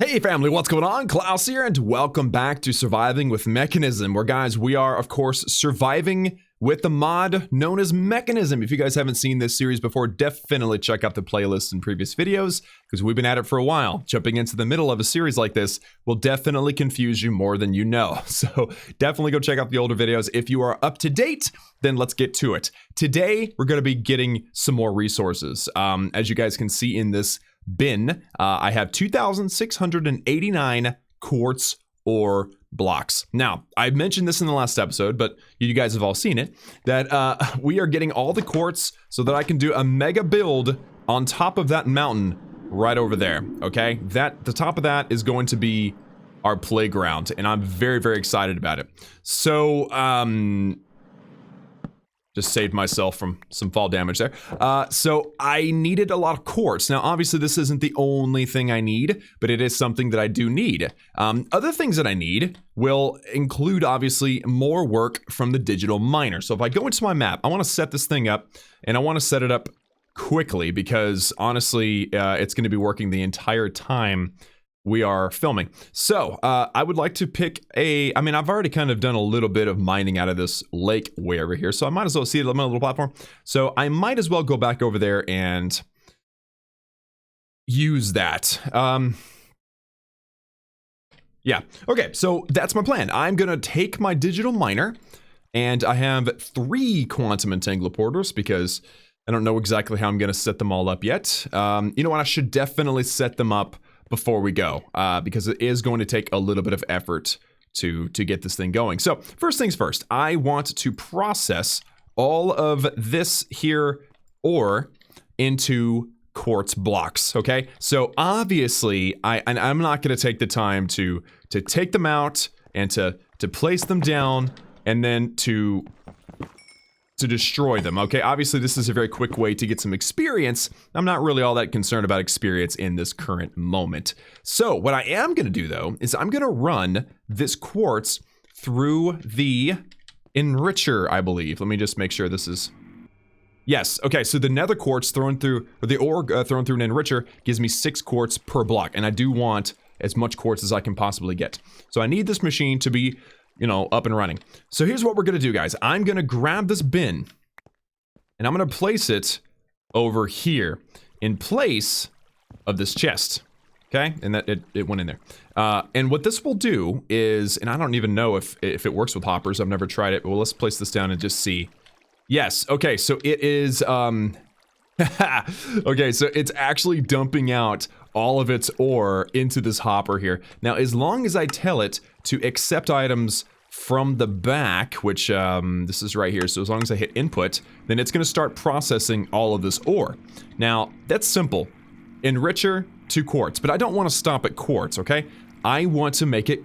Hey family, what's going on? Klaus here, and welcome back to Surviving with Mekanism, where guys, we are of course surviving with the mod known as Mekanism. If you guys haven't seen this series before, definitely check out the playlist in previous videos, because we've been at it for a while. Jumping into the middle of a series like this will definitely confuse you more than you know. So definitely go check out the older videos. If you are up to date, then let's get to it. Today, we're going to be getting some more resources. As you guys can see in this bin, I have 2,689 quartz ore blocks. Now, I mentioned this in the last episode, but you guys have all seen it, that we are getting all the quartz so that I can do a mega build on top of that mountain right over there, okay? The top of that is going to be our playground, and I'm very, very excited about it. So, just saved myself from some fall damage there. So I needed a lot of quartz. Now, obviously, this isn't the only thing I need, but it is something that I do need. Other things that I need will include, obviously, more work from the digital miner. So if I go into my map, I want to set this thing up, and I want to set it up quickly because, honestly, it's going to be working the entire time we are filming. So, I would like to pick I've already kind of done a little bit of mining out of this lake way over here, so I might as well see it on my little platform. So I might as well go back over there and use that. Yeah, okay, so that's my plan. I'm gonna take my digital miner, and I have 3 quantum entangleporters because I don't know exactly how I'm gonna set them all up yet. You know what, I should definitely set them up before we go, because it is going to take a little bit of effort to get this thing going. So first things first, I want to process all of this here ore into quartz blocks, okay? So obviously, I'm not gonna take the time to take them out and to place them down and then to destroy them, okay? Obviously, this is a very quick way to get some experience. I'm not really all that concerned about experience in this current moment. So what I am gonna do though, is I'm gonna run this quartz through the enricher, I believe. Let me just make sure this is... Yes, okay, so the nether quartz thrown through, or the ore thrown through an enricher gives me 6 quartz per block, and I do want as much quartz as I can possibly get. So I need this machine to be, you know, up and running. So here's what we're gonna do, guys. I'm gonna grab this bin, and I'm gonna place it over here in place of this chest, okay? And that it went in there. And what this will do is, and I don't even know if it works with hoppers. I've never tried it, but well, let's place this down and just see. Yes, okay, so it is, okay, so it's actually dumping out all of its ore into this hopper here. Now, as long as I tell it to accept items from the back, which this is right here, so as long as I hit input, then it's gonna start processing all of this ore. Now, that's simple. Enricher to quartz, but I don't wanna stop at quartz, okay? I want to make it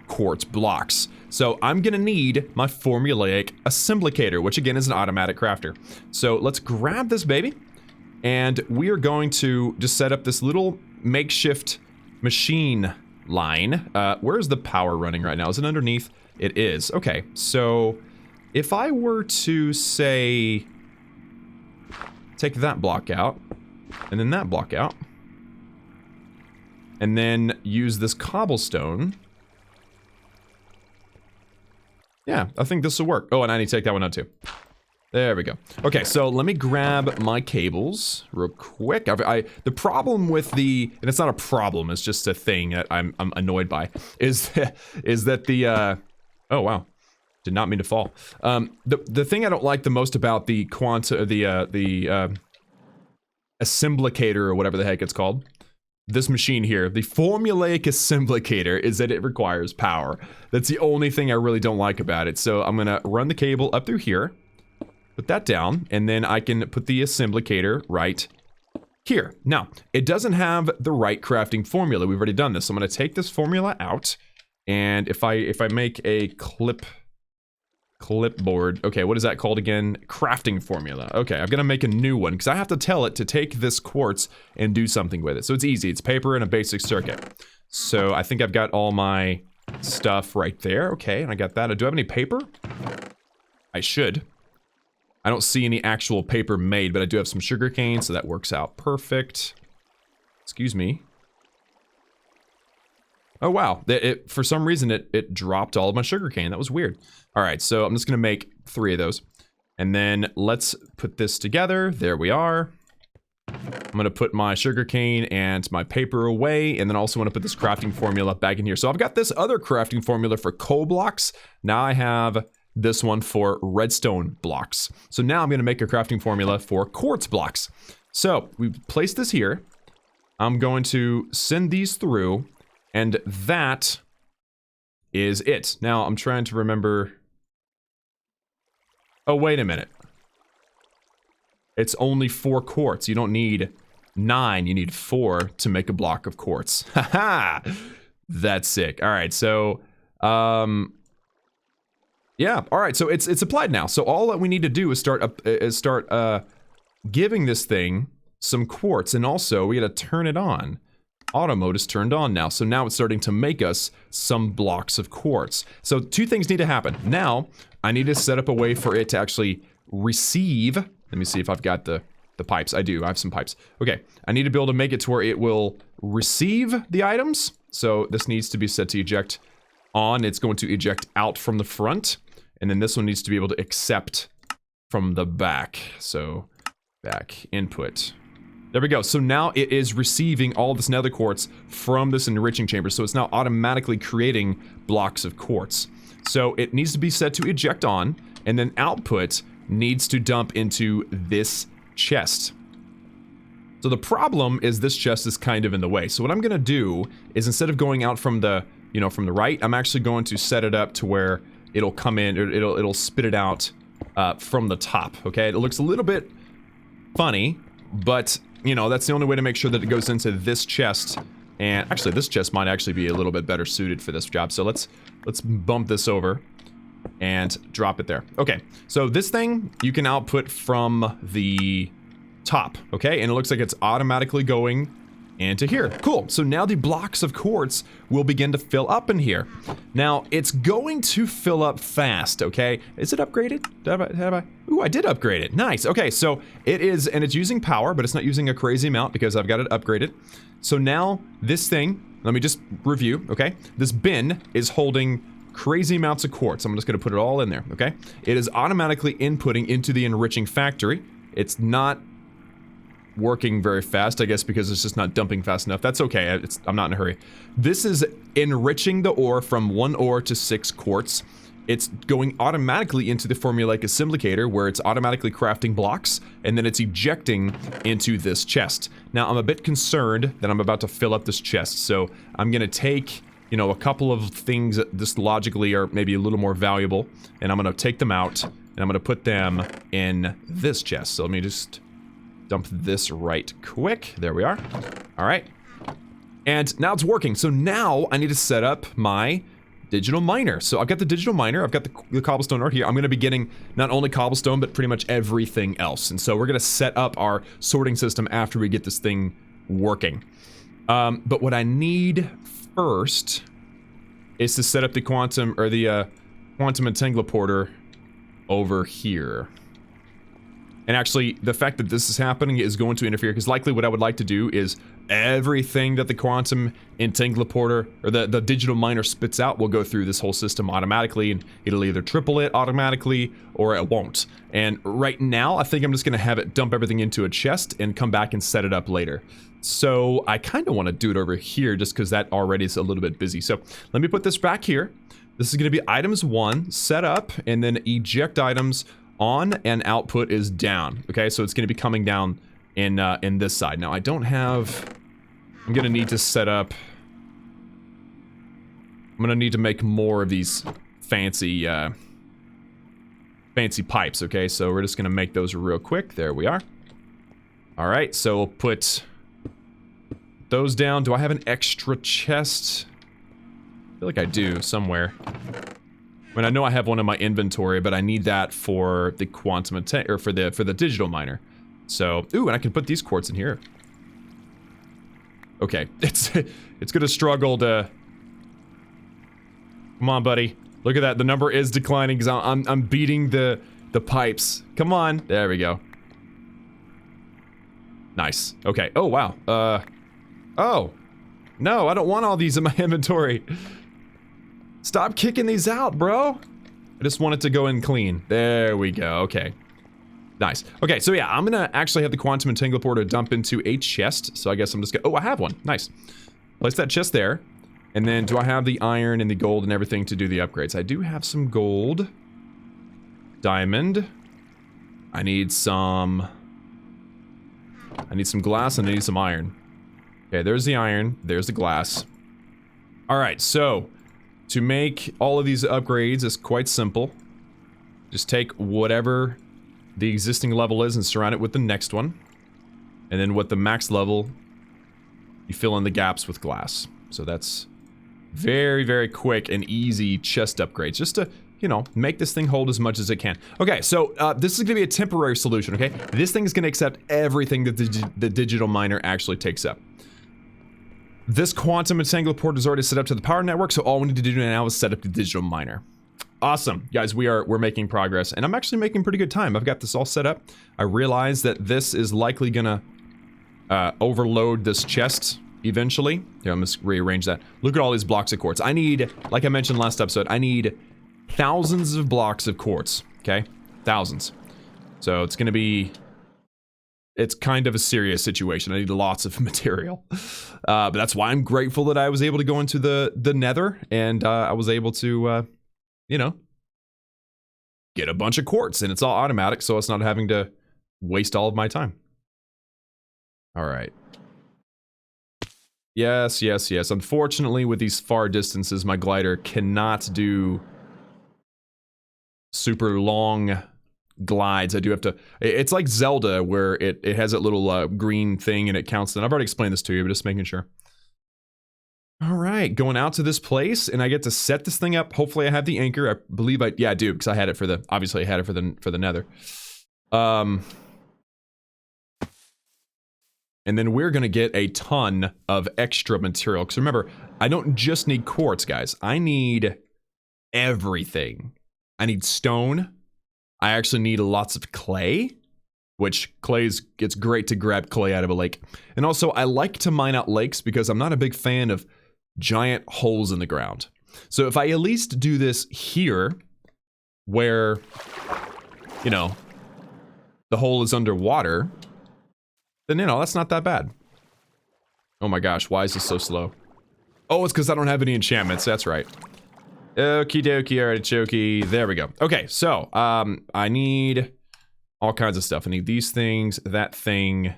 quartz blocks. So I'm gonna need my formulaic assemblator, which again is an automatic crafter. So let's grab this baby, and we are going to just set up this little makeshift machine line. Where's the power running right now? Is it underneath? It is. Okay, so if I were to say take that block out, and then that block out, and then use this cobblestone. Yeah, I think this will work. Oh, and I need to take that one out too. There we go. Okay, so let me grab my cables real quick. The problem with the, and it's not a problem, it's just a thing that I'm annoyed by, is that the, oh wow, did not mean to fall. The thing I don't like the most about the assemblator, or whatever the heck it's called, this machine here, the formulaic assemblator, is that it requires power. That's the only thing I really don't like about it. So I'm gonna run the cable up through here, put that down, and then I can put the assemblator right here. Now, it doesn't have the right crafting formula. We've already done this. So I'm gonna take this formula out, and if I make a clipboard, okay, what is that called again? Crafting formula. Okay, I'm gonna make a new one because I have to tell it to take this quartz and do something with it. So it's easy. It's paper and a basic circuit. So I think I've got all my stuff right there. Okay, and I got that. Do I have any paper? I should. I don't see any actual paper made, but I do have some sugarcane, so that works out perfect. Excuse me. Oh, wow. For some reason, it dropped all of my sugarcane. That was weird. All right, so I'm just going to make 3 of those. And then let's put this together. There we are. I'm going to put my sugarcane and my paper away. And then also want to put this crafting formula back in here. So I've got this other crafting formula for coal blocks. Now I have this one for redstone blocks. So now I'm going to make a crafting formula for quartz blocks. So we've placed this here. I'm going to send these through. And that is it. Now, I'm trying to remember... Oh, wait a minute. It's only 4 quartz. You don't need 9. You need 4 to make a block of quartz. Haha! That's sick. All right, so... yeah, all right, so it's applied now. So all that we need to do is start giving this thing some quartz. And also, we gotta turn it on. Auto mode is turned on now, so now it's starting to make us some blocks of quartz. So 2 things need to happen. Now, I need to set up a way for it to actually receive. Let me see if I've got the pipes. I do, I have some pipes. Okay, I need to be able to make it to where it will receive the items. So this needs to be set to eject on. It's going to eject out from the front. And then this one needs to be able to accept from the back. So, back input. There we go. So now it is receiving all this nether quartz from this enriching chamber. So it's now automatically creating blocks of quartz. So it needs to be set to eject on, and then output needs to dump into this chest. So the problem is this chest is kind of in the way. So what I'm going to do is instead of going out from the, from the right, I'm actually going to set it up to where it'll come in, or it'll spit it out from the top. Okay, it looks a little bit funny, but that's the only way to make sure that it goes into this chest. And actually, this chest might actually be a little bit better suited for this job. So let's bump this over and drop it there. Okay, so this thing you can output from the top, okay? And it looks like it's automatically going into here. Cool. So now the blocks of quartz will begin to fill up in here. Now, it's going to fill up fast, okay? Is it upgraded? Have I? Ooh, I did upgrade it. Nice. Okay, so it is, and it's using power, but it's not using a crazy amount because I've got it upgraded. So now, this thing, let me just review, okay? This bin is holding crazy amounts of quartz. I'm just going to put it all in there, okay? It is automatically inputting into the enriching factory. It's not working very fast, I guess, because it's just not dumping fast enough. That's okay. I'm not in a hurry. This is enriching the ore from 1 ore to 6 quartz. It's going automatically into the formulaic assemblycator where it's automatically crafting blocks, and then it's ejecting into this chest. Now, I'm a bit concerned that I'm about to fill up this chest, so I'm going to take, a couple of things that just logically are maybe a little more valuable, and I'm going to take them out, and I'm going to put them in this chest. So let me just dump this right quick. There we are. All right. And now it's working. So now I need to set up my digital miner. So I've got the digital miner. I've got the cobblestone right here. I'm going to be getting not only cobblestone, but pretty much everything else. And so we're going to set up our sorting system after we get this thing working. But what I need first is to set up the quantum entangler over here. And actually, the fact that this is happening is going to interfere, because likely what I would like to do is everything that the quantum entangler or the digital miner spits out will go through this whole system automatically, and it'll either triple it automatically or it won't. And right now, I think I'm just going to have it dump everything into a chest and come back and set it up later. So I kind of want to do it over here just because that already is a little bit busy. So let me put this back here. This is going to be items 1, set up, and then eject items on, and output is down. Okay, so it's going to be coming down in this side. Now I don't have. I'm going to need to set up. I'm going to need to make more of these fancy pipes. Okay, so we're just going to make those real quick. There we are. All right, so we'll put those down. Do I have an extra chest? I feel like I do somewhere. I mean, I know I have one in my inventory, but I need that for the quantum or for the digital miner. So, ooh, and I can put these quartz in here. Okay, it's gonna struggle to. Come on, buddy. Look at that. The number is declining because I'm beating the pipes. Come on. There we go. Nice. Okay. Oh wow. Oh. No, I don't want all these in my inventory. Stop kicking these out, bro. I just want it to go in clean. There we go. Okay. Nice. Okay, so yeah, I'm gonna actually have the quantum entangleporter dump into a chest. So I guess I'm just gonna... Oh, I have one. Nice. Place that chest there. And then do I have the iron and the gold and everything to do the upgrades? I do have some gold. Diamond. I need some glass and I need some iron. Okay, there's the iron. There's the glass. Alright, so to make all of these upgrades is quite simple. Just take whatever the existing level is and surround it with the next one. And then what the max level, you fill in the gaps with glass. So that's very, very quick and easy chest upgrades. Just to, you know, make this thing hold as much as it can. Okay, so this is going to be a temporary solution, okay? This thing is going to accept everything that the digital miner actually takes up. This quantum entangleporter is already set up to the power network, so all we need to do now is set up the digital miner. Awesome, guys, we're making progress, and I'm actually making pretty good time. I've got this all set up. I realize that this is likely gonna overload this chest eventually. Here, I'm just rearrange that. Look at all these blocks of quartz. I need, like I mentioned last episode, I need thousands of blocks of quartz, okay? Thousands. So it's gonna be... It's kind of a serious situation. I need lots of material. But that's why I'm grateful that I was able to go into the nether, and I was able to, you know, get a bunch of quartz, and it's all automatic, so it's not having to waste all of my time. All right. Yes, yes, yes. Unfortunately, with these far distances, my glider cannot do super long glides. I do have to... It's like Zelda, where it has that little green thing and it counts. And I've already explained this to you, but just making sure. All right, going out to this place, and I get to set this thing up. Hopefully I have the anchor. I believe yeah, I do, because I had it for the... Obviously, I had it for the nether. And then we're going to get a ton of extra material. Because remember, I don't just need quartz, guys. I need everything. I need stone. I actually need lots of clay, which it's great to grab clay out of a lake. And also, I like to mine out lakes because I'm not a big fan of giant holes in the ground. So if I at least do this here, where, you know, the hole is underwater, then, you know, that's not that bad. Oh my gosh, why is this so slow? Oh, it's because I don't have any enchantments, that's right. Okie dokie, artichoke. There we go. Okay, so, I need all kinds of stuff. I need these things, that thing.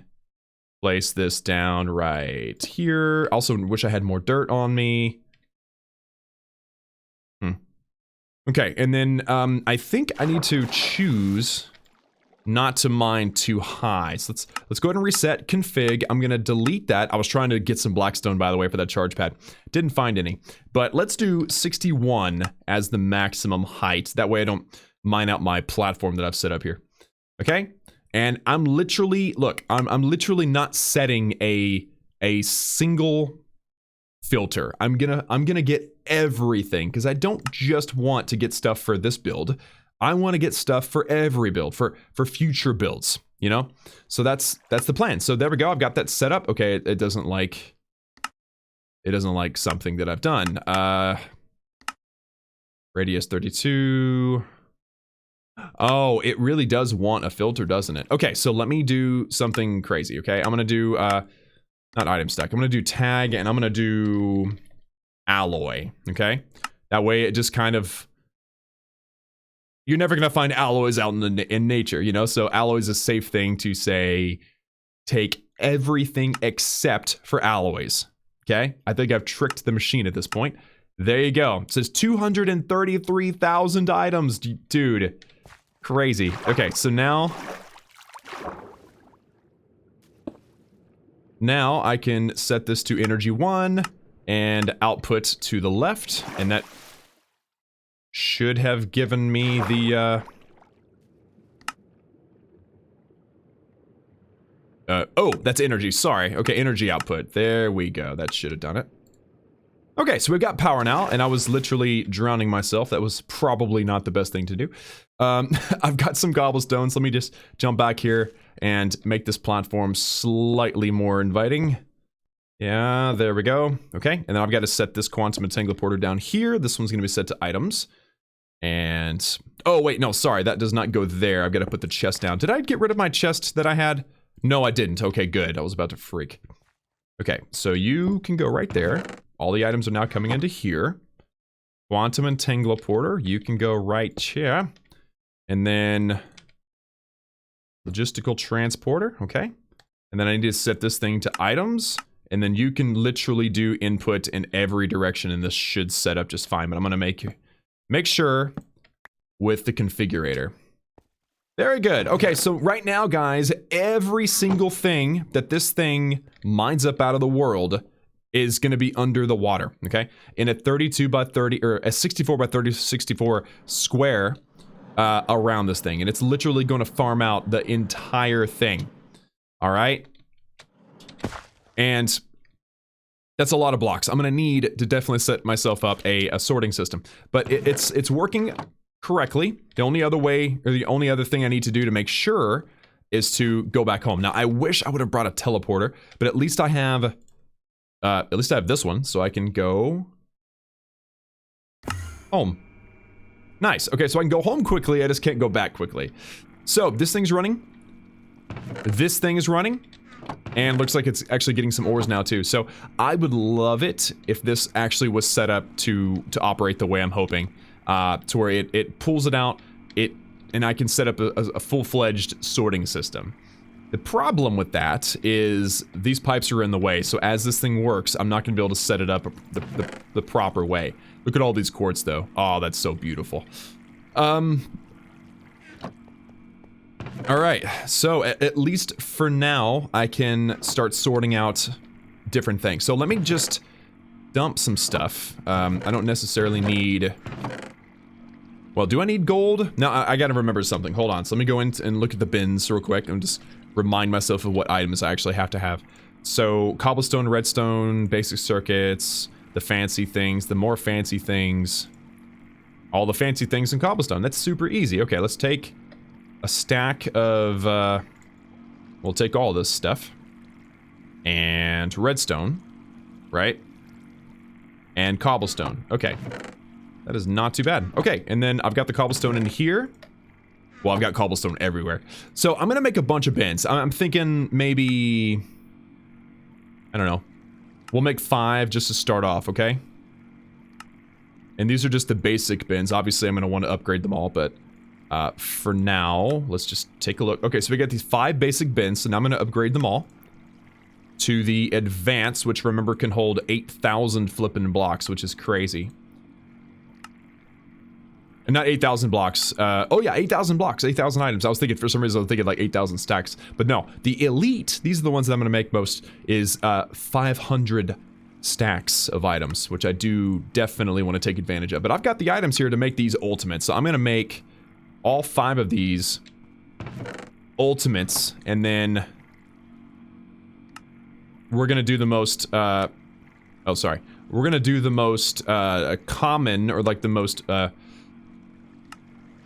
Place this down right here. Also, wish I had more dirt on me. Okay, and then, I think I need to choose not to mine too high. So let's go ahead and reset config. I'm gonna delete that. I was trying to get some blackstone, by the way, for that charge pad. Didn't find any. But let's do 61 as the maximum height. That way I don't mine out my platform that I've set up here. Okay? And I'm literally, look, I'm literally not setting a single filter. I'm gonna get everything, because I don't just want to get stuff for this build. I want to get stuff for every build, for future builds, you know? So that's the plan. So there we go. I've got that set up. Okay, it doesn't like something that I've done. Radius 32. Oh, it really does want a filter, doesn't it? Okay, so let me do something crazy, okay? I'm going to do, not item stack. I'm going to do tag, and I'm going to do alloy, okay? That way it just kind of... You're never going to find alloys out in nature, you know? So alloy is a safe thing to say, take everything except for alloys, okay? I think I've tricked the machine at this point. There you go. It says 233,000 items, dude. Crazy. Okay, so now I can set this to energy 1 and output to the left, and that should have given me the, oh, that's energy, sorry. Okay, energy output. There we go. That should have done it. Okay, so we've got power now, and I was literally drowning myself. That was probably not the best thing to do. I've got some cobblestones. Let me just jump back here and make this platform slightly more inviting. Yeah, there we go. Okay, and then I've got to set this quantum entangler porter down here. This one's going to be set to items. And, oh wait, no, sorry, that does not go there. I've got to put the chest down. Did I get rid of my chest that I had? No, I didn't. Okay, good. I was about to freak. Okay, so you can go right there. All the items are now coming into here. Quantum entangler porter, you can go right here. And then logistical transporter, okay. And then I need to set this thing to items. And then you can literally do input in every direction, and this should set up just fine. But I'm gonna make sure with the configurator. Very good. Okay, so right now, guys, every single thing that this thing mines up out of the world is going to be under the water, okay? In a 32 by 30, or a 64 by 30, 64 square around this thing. And it's literally going to farm out the entire thing. All right? And that's a lot of blocks. I'm going to need to definitely set myself up a sorting system. But it's working correctly. The only other way, or the only other thing I need to do to make sure is to go back home. Now, I wish I would have brought a teleporter, but at least I have this one, so I can go home. Nice. Okay, so I can go home quickly. I just can't go back quickly. So this thing's running. This thing is running. And looks like it's actually getting some ores now too. So I would love it if this actually was set up to operate the way I'm hoping. To where it pulls it out, and I can set up a full-fledged sorting system. The problem with that is these pipes are in the way, so as this thing works, I'm not going to be able to set it up the proper way. Look at all these quartz, though. Oh, that's so beautiful. Alright, so at least for now, I can start sorting out different things. So let me just dump some stuff. I don't necessarily need... Well, do I need gold? No, I gotta remember something. Hold on. So let me go in and look at the bins real quick and just remind myself of what items I actually have to have. So, cobblestone, redstone, basic circuits, the fancy things, the more fancy things, all the fancy things in cobblestone. That's super easy. Okay, let's take a stack of, we'll take all this stuff. And redstone, right? And cobblestone. Okay. That is not too bad. Okay, and then I've got the cobblestone in here. Well, I've got cobblestone everywhere. So I'm gonna make a bunch of bins. I'm thinking maybe... I don't know. We'll make 5 just to start off, okay? And these are just the basic bins. Obviously, I'm gonna want to upgrade them all, but... for now, let's just take a look. Okay, so we got these 5 basic bins, so now I'm gonna upgrade them all. To the advanced, which remember can hold 8,000 flippin' blocks, which is crazy. Not 8,000 blocks. Oh yeah, 8,000 blocks, 8,000 items. I was thinking, for some reason, I was thinking like 8,000 stacks. But no, the elite, these are the ones that I'm going to make most, is 500 stacks of items, which I do definitely want to take advantage of. But I've got the items here to make these ultimates. So I'm going to make all 5 of these ultimates, and then we're going to do the most, oh, sorry. We're going to do the most common, or like the most...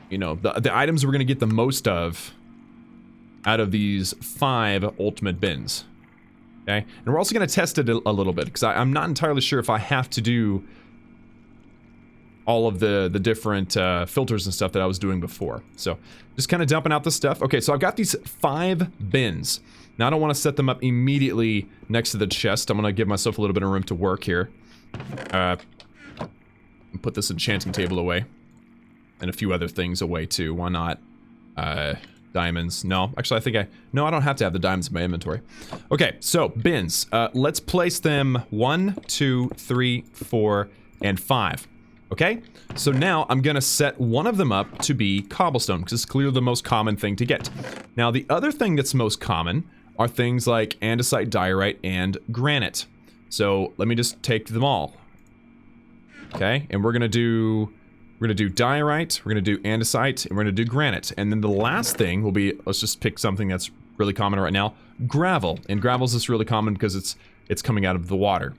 you know, the items we're going to get the most of out of these 5 ultimate bins. Okay? And we're also going to test it a little bit, because I'm not entirely sure if I have to do all of the different filters and stuff that I was doing before. So, just kind of dumping out the stuff. Okay, so I've got these 5 bins. Now, I don't want to set them up immediately next to the chest. I'm going to give myself a little bit of room to work here. Put this enchanting table away. And a few other things away too. Why not? Diamonds. No, actually I think no, I don't have to have the diamonds in my inventory. Okay, so bins. Let's place them 1, 2, 3, 4, and 5. Okay? So now I'm gonna set one of them up to be cobblestone, because it's clearly the most common thing to get. Now the other thing that's most common are things like andesite, diorite, and granite. So let me just take them all. Okay, and we're gonna do diorite, we're going to do andesite, and we're going to do granite. And then the last thing will be, let's just pick something that's really common right now, gravel. And gravel's just really common because it's coming out of the water.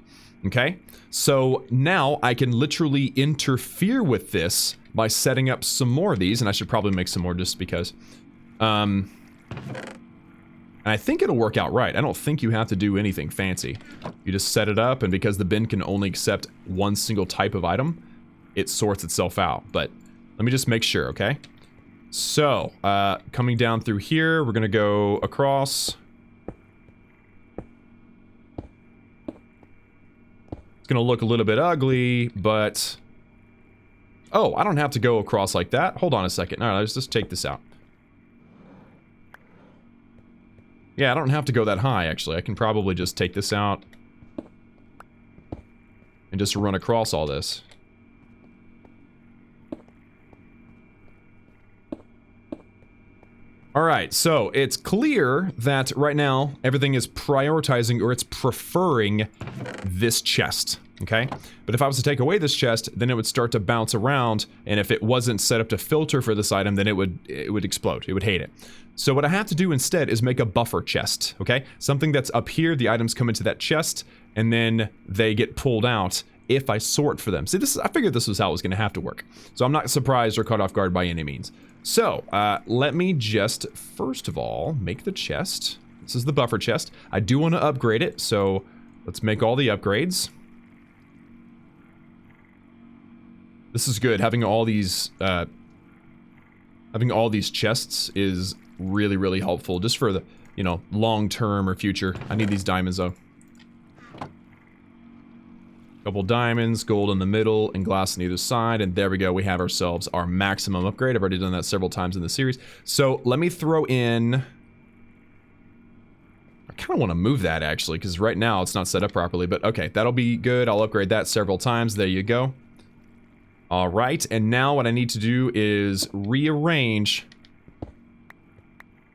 Okay? So now I can literally interfere with this by setting up some more of these, and I should probably make some more just because. And I think it'll work out right. I don't think you have to do anything fancy. You just set it up, and because the bin can only accept one single type of item, it sorts itself out. But let me just make sure, okay? So, coming down through here, we're gonna go across. It's gonna look a little bit ugly, but... Oh, I don't have to go across like that. Hold on a second. All right, let's just take this out. Yeah, I don't have to go that high, actually. I can probably just take this out and just run across all this. Alright, so it's clear that right now everything is prioritizing, or it's preferring, this chest, okay? But if I was to take away this chest, then it would start to bounce around, and if it wasn't set up to filter for this item, then it would explode. It would hate it. So what I have to do instead is make a buffer chest, okay? Something that's up here, the items come into that chest, and then they get pulled out if I sort for them. See, I figured this was how it was going to have to work. So I'm not surprised or caught off guard by any means. So, let me just, first of all, make the chest. This is the buffer chest. I do want to upgrade it, so let's make all the upgrades. This is good. Having all these chests is really, really helpful, just for the, you know, long term or future. I need these diamonds, though. Couple diamonds, gold in the middle, and glass on either side, and there we go. We have ourselves our maximum upgrade. I've already done that several times in the series. So let me throw in... I kind of want to move that, actually, because right now it's not set up properly, but okay, that'll be good. I'll upgrade that several times. There you go. All right, and now what I need to do is rearrange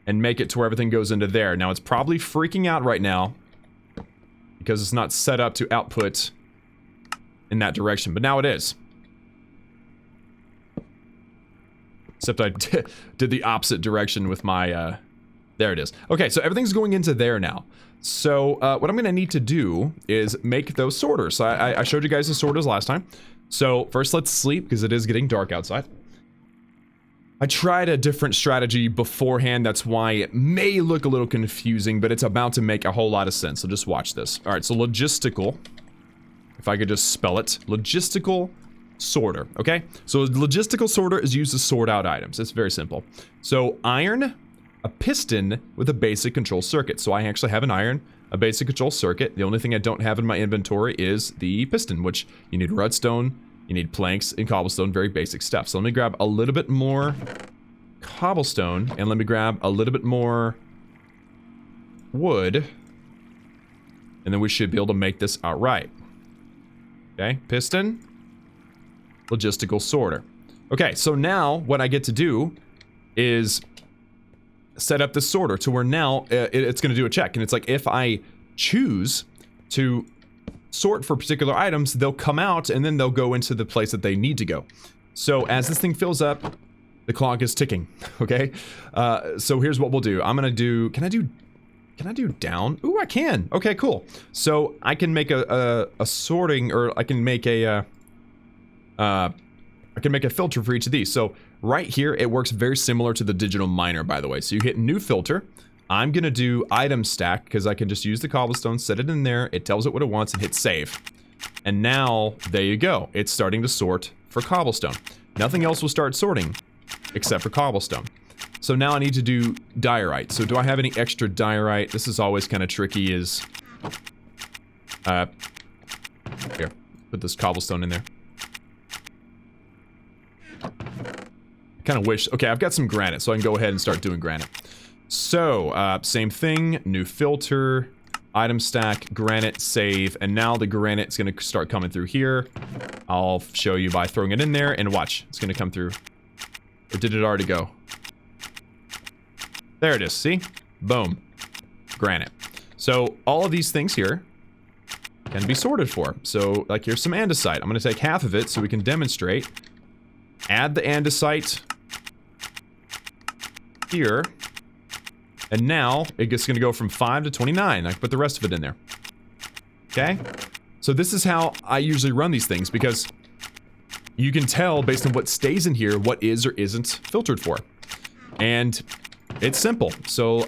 and make it to where everything goes into there. Now, it's probably freaking out right now because it's not set up to output in that direction, but now it is. Except I did the opposite direction with my, there it is. Okay, so everything's going into there now. So, what I'm gonna need to do is make those sorters. So I showed you guys the sorters last time. So, first let's sleep, because it is getting dark outside. I tried a different strategy beforehand, that's why it may look a little confusing, but it's about to make a whole lot of sense, so just watch this. Alright, so logistical. If I could just spell it. Logistical sorter, okay? So logistical sorter is used to sort out items. It's very simple. So iron, a piston with a basic control circuit. So I actually have an iron, a basic control circuit. The only thing I don't have in my inventory is the piston, which you need redstone, you need planks, and cobblestone, very basic stuff. So let me grab a little bit more cobblestone, and let me grab a little bit more wood, and then we should be able to make this outright. Okay, piston, logistical sorter. Okay, so now what I get to do is set up the sorter to where now it's going to do a check. And it's like, if I choose to sort for particular items, they'll come out and then they'll go into the place that they need to go. So as this thing fills up, the clock is ticking, okay? So here's what we'll do. I'm going to do, can I do down? Ooh, I can. Okay, cool. So I can make a sorting, or I can make a filter for each of these. So right here, it works very similar to the digital miner, by the way. So you hit new filter. I'm gonna do item stack, because I can just use the cobblestone, set it in there, it tells it what it wants, and hit save. And now, there you go. It's starting to sort for cobblestone. Nothing else will start sorting except for cobblestone. So now I need to do diorite. So do I have any extra diorite? This is always kind of tricky, is... here, put this cobblestone in there. Kind of wish... Okay, I've got some granite, so I can go ahead and start doing granite. So, same thing, new filter, item stack, granite, save, and now the granite's gonna start coming through here. I'll show you by throwing it in there, and watch, it's gonna come through. Or did it already go? There it is, see? Boom. Granite. So, all of these things here can be sorted for. So, like, here's some andesite. I'm gonna take half of it so we can demonstrate. Add the andesite here. And now, it's gonna go from 5 to 29. I can put the rest of it in there. Okay? So this is how I usually run these things, because you can tell, based on what stays in here, what is or isn't filtered for. And it's simple. So,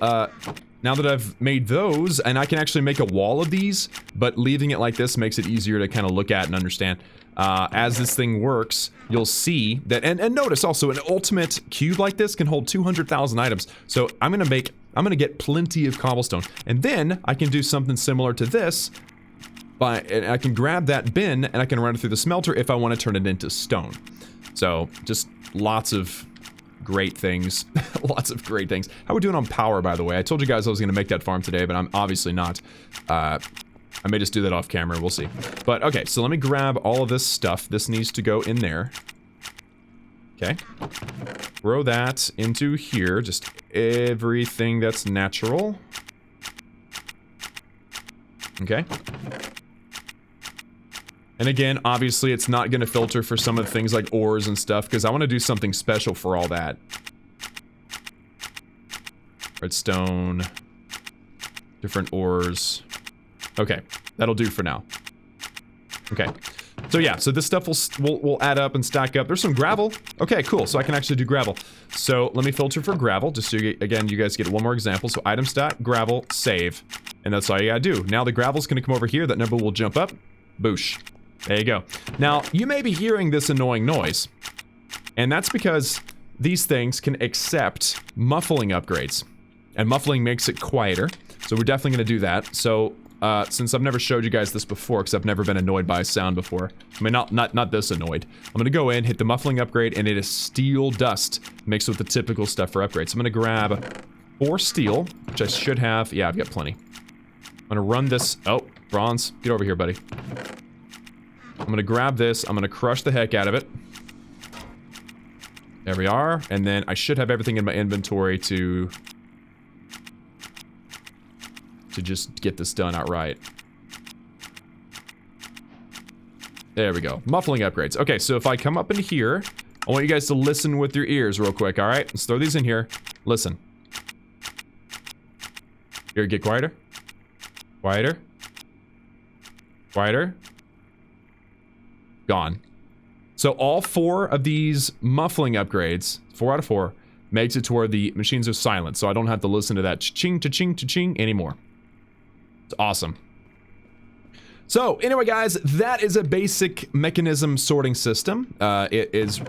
now that I've made those, and I can actually make a wall of these, but leaving it like this makes it easier to kind of look at and understand. As this thing works, you'll see that, and notice also, an ultimate cube like this can hold 200,000 items. So I'm gonna get plenty of cobblestone, and then I can do something similar to this. And I can grab that bin and I can run it through the smelter if I want to turn it into stone. So just lots of great things. Lots of great things. How are we doing on power, by the way? I told you guys I was going to make that farm today, but I'm obviously not. I may just do that off camera. We'll see. But okay, so let me grab all of this stuff. This needs to go in there. Okay. Throw that into here. Just everything that's natural. Okay. And again, obviously, it's not going to filter for some of the things like ores and stuff, because I want to do something special for all that. Redstone. Different ores. Okay, that'll do for now. Okay. So yeah, so this stuff will add up and stack up. There's some gravel. Okay, cool. So I can actually do gravel. So let me filter for gravel, just so again, you guys get one more example. So item stack, gravel, save. And that's all you gotta do. Now the gravel's gonna come over here. That number will jump up. Boosh. There you go. Now, you may be hearing this annoying noise. And that's because these things can accept muffling upgrades. And muffling makes it quieter. So we're definitely going to do that. So, since I've never showed you guys this before, because I've never been annoyed by a sound before. I mean, not this annoyed. I'm going to go in, hit the muffling upgrade, and it is steel dust mixed with the typical stuff for upgrades. So I'm going to grab 4 steel, which I should have. Yeah, I've got plenty. I'm going to run this. Oh, bronze. Get over here, buddy. I'm gonna grab this, I'm gonna crush the heck out of it. There we are, and then I should have everything in my inventory to just get this done outright. There we go. Muffling upgrades. Okay, so if I come up into here, I want you guys to listen with your ears real quick, alright? Let's throw these in here. Listen. Here, get quieter. Quieter. Quieter. Gone. So all 4 of these muffling upgrades, 4 out of 4, makes it to where the machines are silent, so I don't have to listen to that cha-ching, cha-ching, cha-ching anymore. It's awesome. So anyway, guys, that is a basic Mekanism sorting system. It is,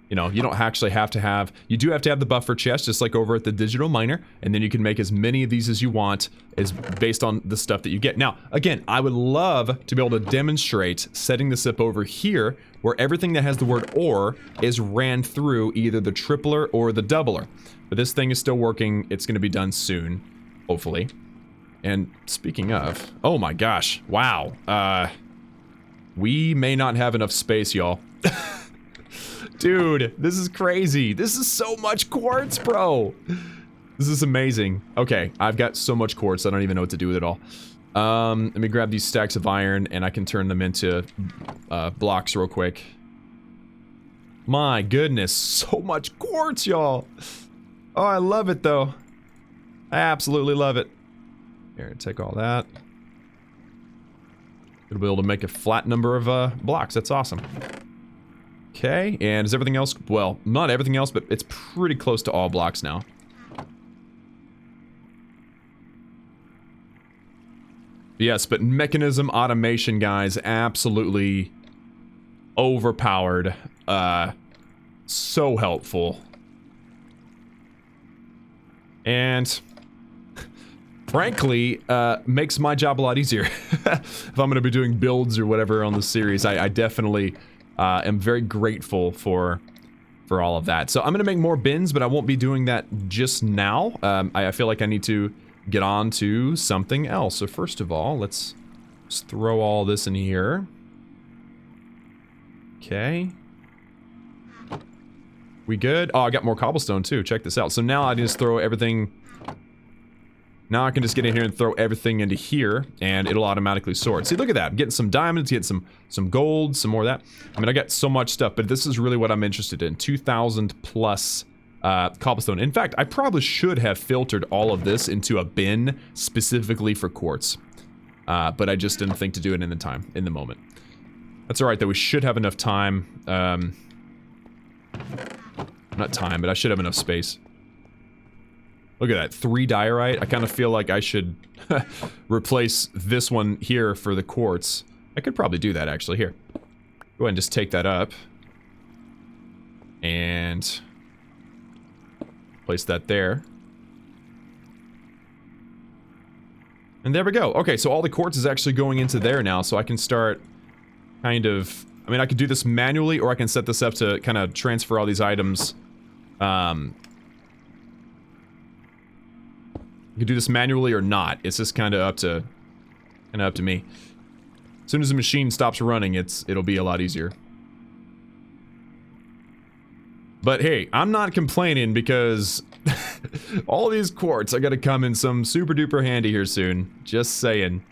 you know, you don't actually have to have, you do have to have the buffer chest, just like over at the digital miner, and then you can make as many of these as you want, is based on the stuff that you get. Now, again, I would love to be able to demonstrate setting this up over here, where everything that has the word ore is ran through either the tripler or the doubler. But this thing is still working. It's going to be done soon, hopefully. And speaking of, oh my gosh, wow. We may not have enough space, y'all. Dude, this is crazy. This is so much quartz, bro. This is amazing. Okay, I've got so much quartz, I don't even know what to do with it all. Let me grab these stacks of iron, and I can turn them into blocks real quick. My goodness, so much quartz, y'all. Oh, I love it, though. I absolutely love it. Here, take all that. It'll be able to make a flat number of blocks. That's awesome. Okay, and is everything else, well, not everything else, but it's pretty close to all blocks now. Yes, but Mekanism automation, guys, absolutely overpowered. So helpful. And frankly, makes my job a lot easier. If I'm going to be doing builds or whatever on the series, I definitely am very grateful for all of that. So I'm going to make more bins, but I won't be doing that just now. I feel like I need to get on to something else. So first of all, let's just throw all this in here. Okay. We good? Oh, I got more cobblestone too. Check this out. So now I just throw everything. Now I can just get in here and throw everything into here, and it'll automatically sort. See, look at that. I'm getting some diamonds, getting some gold, some more of that. I mean, I got so much stuff, but this is really what I'm interested in. 2,000 plus cobblestone. In fact, I probably should have filtered all of this into a bin specifically for quartz. But I just didn't think to do it in the moment. That's alright, though. We should have enough time. Not time, but I should have enough space. Look at that, 3 diorite. I kind of feel like I should replace this one here for the quartz. I could probably do that, actually. Here. Go ahead and just take that up. And place that there. And there we go. Okay, so all the quartz is actually going into there now, so I can start kind of... I mean, I could do this manually, or I can set this up to kind of transfer all these items. You can do this manually or not. It's just kind of up to me. As soon as the machine stops running, it'll be a lot easier. But hey, I'm not complaining because all these quartz are gonna come in some super duper handy here soon. Just saying.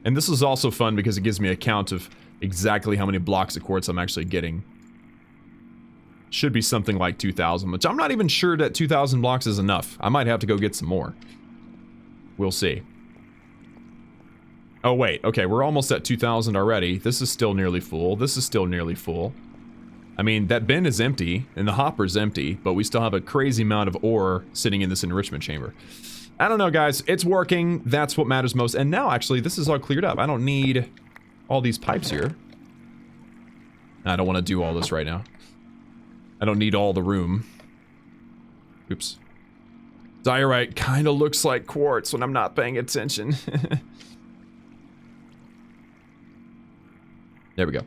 And this is also fun because it gives me a count of exactly how many blocks of quartz I'm actually getting. Should be something like 2,000, which I'm not even sure that 2,000 blocks is enough. I might have to go get some more. We'll see. Oh wait, okay, we're almost at 2,000 already. This is still nearly full. This is still nearly full. I mean, that bin is empty, and the hopper's empty, but we still have a crazy amount of ore sitting in this enrichment chamber. I don't know, guys. It's working. That's what matters most. And now, actually, this is all cleared up. I don't need all these pipes here. I don't want to do all this right now. I don't need all the room. Oops. Diorite kind of looks like quartz when I'm not paying attention. There we go.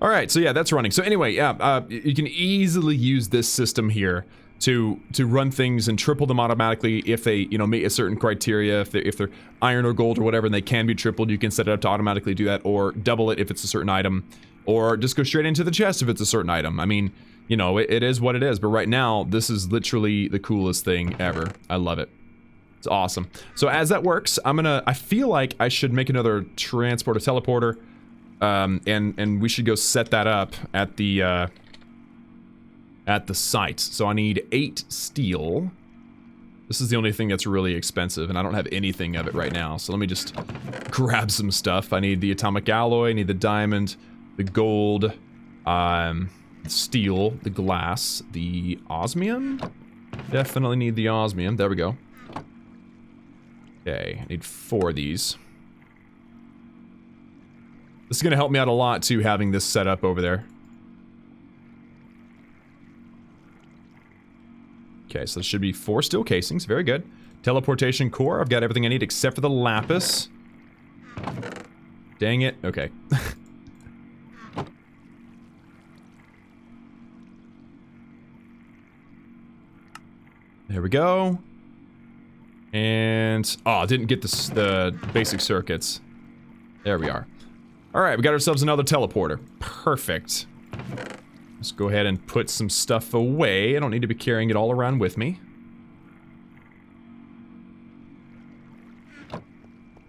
All right, so yeah, that's running. So anyway, yeah, you can easily use this system here to run things and triple them automatically if they, you know, meet a certain criteria. If they're iron or gold or whatever, and they can be tripled, you can set it up to automatically do that, or double it if it's a certain item, or just go straight into the chest if it's a certain item. I mean, you know, it is what it is. But right now, this is literally the coolest thing ever. I love it. It's awesome. So as that works, I feel like I should make another transporter teleporter. And we should go set that up at the site. So I need 8 steel. This is the only thing that's really expensive, and I don't have anything of it right now. So let me just grab some stuff. I need the atomic alloy, I need the diamond, the gold, steel, the glass, the osmium. Definitely need the osmium. There we go. Okay, I need 4 of these. This is going to help me out a lot, too, having this set up over there. Okay, so there should be 4 steel casings. Very good. Teleportation core. I've got everything I need except for the lapis. Dang it. Okay. There we go. And... oh, I didn't get the basic circuits. There we are. Alright, we got ourselves another teleporter. Perfect. Let's go ahead and put some stuff away. I don't need to be carrying it all around with me. Put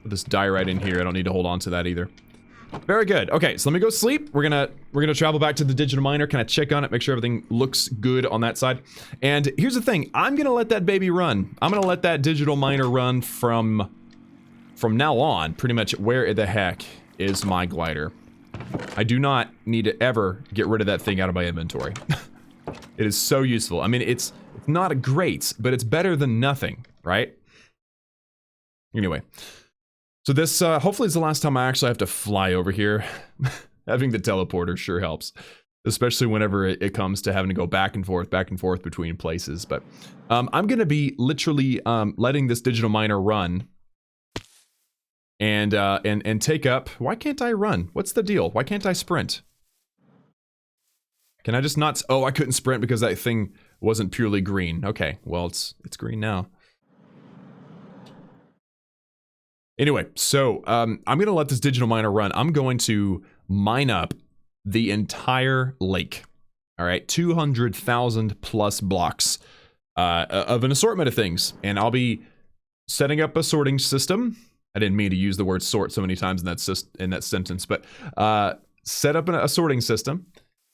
this diorite in here. I don't need to hold on to that either. Very good. Okay, so let me go sleep. We're gonna travel back to the digital miner, kind of check on it, make sure everything looks good on that side. And here's the thing. I'm gonna let that baby run. I'm gonna let that digital miner run from now on, pretty much where the heck is my glider. I do not need to ever get rid of that thing out of my inventory. It is so useful. I mean, it's not great, but it's better than nothing, right? Anyway, so this hopefully is the last time I actually have to fly over here. Having the teleporter sure helps, especially whenever it comes to having to go back and forth between places. But I'm gonna be literally letting this digital miner run. And take up... why can't I run? What's the deal? Why can't I sprint? Can I just not... oh, I couldn't sprint because that thing wasn't purely green. Okay, well, it's green now. Anyway, so, I'm gonna let this digital miner run. I'm going to mine up the entire lake. Alright, 200,000 plus blocks of an assortment of things. And I'll be setting up a sorting system. I didn't mean to use the word sort so many times in that sentence, but set up a sorting system,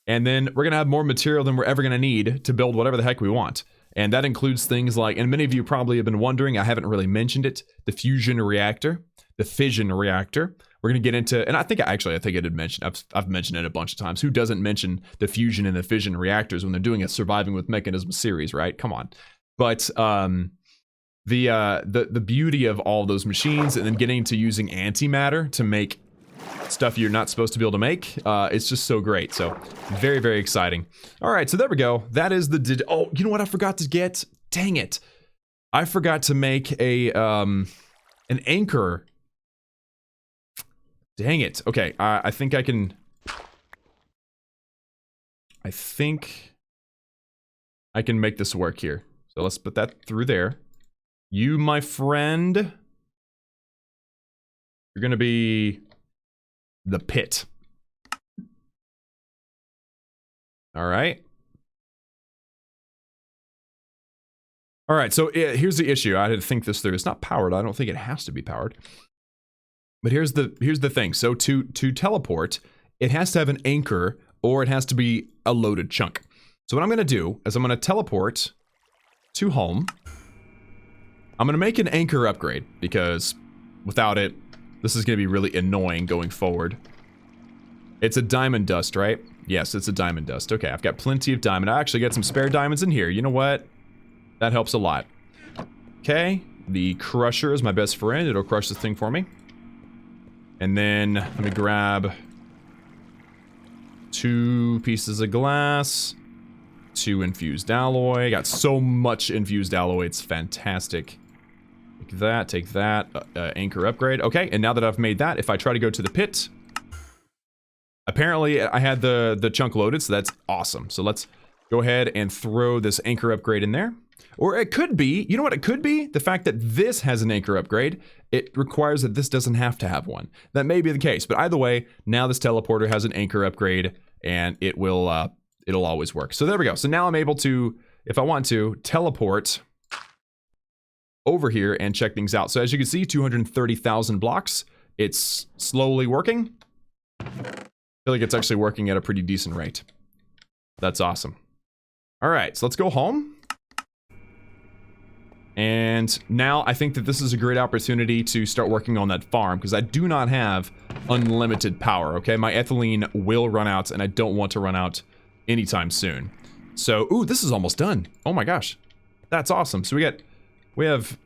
and then we're gonna have more material than we're ever gonna need to build whatever the heck we want. And that includes things like, and many of you probably have been wondering, I haven't really mentioned it, the fusion reactor, the fission reactor, We're going to get into, and I think I did mention, I've mentioned it a bunch of times. Who doesn't mention the fusion and the fission reactors when they're doing a Surviving with Mekanism series, right? Come on. But the beauty of all those machines and then getting to using antimatter to make stuff you're not supposed to be able to make, it's just so great. So very, very exciting. All right, so there we go. That is the oh, you know what I forgot to get? Dang it. I forgot to make a an anchor. Dang it. Okay, I think I can make this work here. So let's put that through there. You, my friend, you're gonna be the pit. All right. All right, so here's the issue. I had to think this through. It's not powered. I don't think it has to be powered. But here's the thing. So to teleport, it has to have an anchor or it has to be a loaded chunk. So what I'm going to do is I'm going to teleport to home. I'm going to make an anchor upgrade because without it, this is going to be really annoying going forward. It's a diamond dust, right? Yes, it's a diamond dust. Okay, I've got plenty of diamond. I actually got some spare diamonds in here. You know what? That helps a lot. Okay, the crusher is my best friend. It'll crush this thing for me. And then let me grab 2 pieces of glass, 2 infused alloy. Got so much infused alloy, it's fantastic. Take that, anchor upgrade. Okay, and now that I've made that, if I try to go to the pit, apparently I had the chunk loaded, so that's awesome. So let's go ahead and throw this anchor upgrade in there. Or it could be, you know what it could be? The fact that this has an anchor upgrade, it requires that this doesn't have to have one. That may be the case, but either way, now this teleporter has an anchor upgrade, and it will, it'll always work. So there we go. So now I'm able to, if I want to, teleport over here and check things out. So as you can see, 230,000 blocks. It's slowly working. I feel like it's actually working at a pretty decent rate. That's awesome. All right, so let's go home. And now I think that this is a great opportunity to start working on that farm because I do not have unlimited power, okay? My ethylene will run out and I don't want to run out anytime soon. So, ooh, this is almost done. Oh my gosh. That's awesome. So we have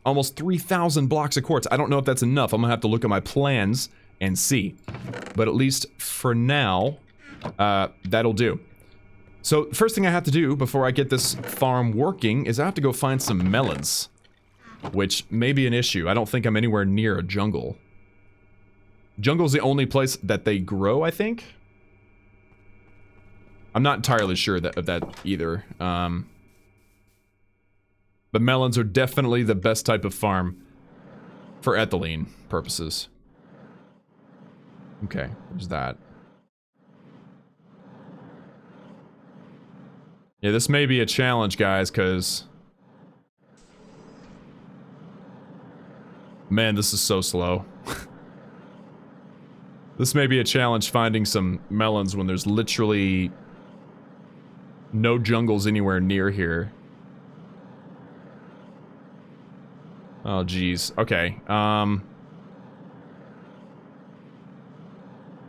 almost 3,000 blocks of quartz. I don't know if that's enough. I'm gonna have to look at my plans and see. But at least for now, that'll do. So, first thing I have to do before I get this farm working is I have to go find some melons. Which may be an issue. I don't think I'm anywhere near a jungle. Jungle's the only place that they grow, I think. I'm not entirely sure of that either. But melons are definitely the best type of farm for ethylene purposes. Okay, there's that. Yeah, this may be a challenge, guys, because... Man, this is so slow. This may be a challenge finding some melons when there's literally no jungles anywhere near here. Oh, geez. Okay,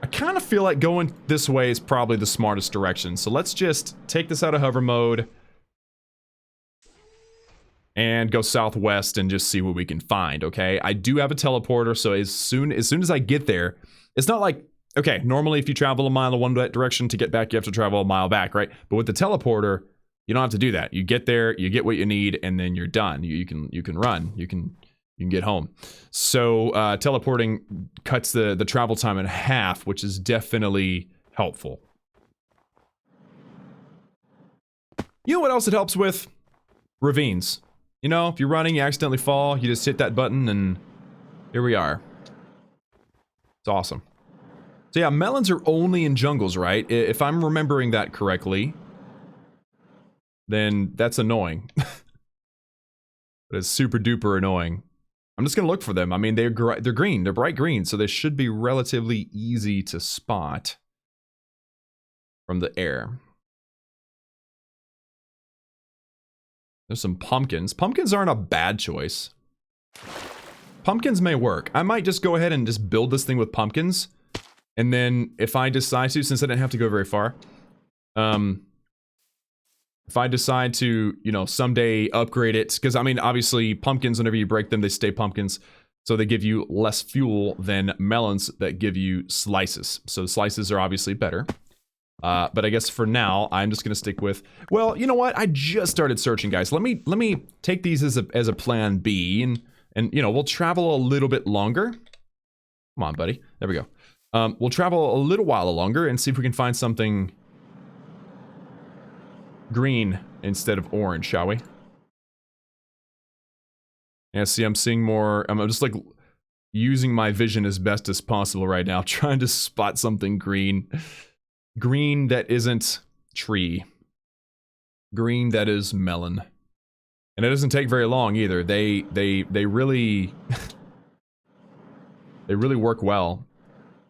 I kind of feel like going this way is probably the smartest direction. So let's just take this out of hover mode and go southwest and just see what we can find, okay? I do have a teleporter, so as soon as I get there, it's not like, okay, normally if you travel a mile in one direction to get back, you have to travel a mile back, right? But with the teleporter, you don't have to do that. You get there, you get what you need, and then you're done. You can run. You can get home. So teleporting cuts the travel time in half, which is definitely helpful. You know what else it helps with? Ravines. You know, if you're running, you accidentally fall, you just hit that button, and here we are. It's awesome. So yeah, melons are only in jungles, right? If I'm remembering that correctly, then that's annoying. But it's super duper annoying. I'm just gonna look for them. I mean, they're green. They're bright green, so they should be relatively easy to spot from the air. There's some pumpkins. Pumpkins aren't a bad choice. pumpkins may work. I might just go ahead and just build this thing with pumpkins. And then if I decide to, since I didn't have to go very far, if I decide to, you know, someday upgrade it, because I mean, obviously pumpkins, whenever you break them, they stay pumpkins. So they give you less fuel than melons that give you slices. So slices are obviously better. But I guess for now, I'm just gonna stick with, well, you know what? I just started searching, guys. Let me take these as a plan B, and you know, we'll travel a little bit longer. Come on, buddy. There we go. We'll travel a little while longer and see if we can find something green instead of orange, shall we? Yeah, see, I'm seeing more. I'm just like using my vision as best as possible right now, trying to spot something green. Green that isn't tree. Green that is melon. And it doesn't take very long either. They really they really work well.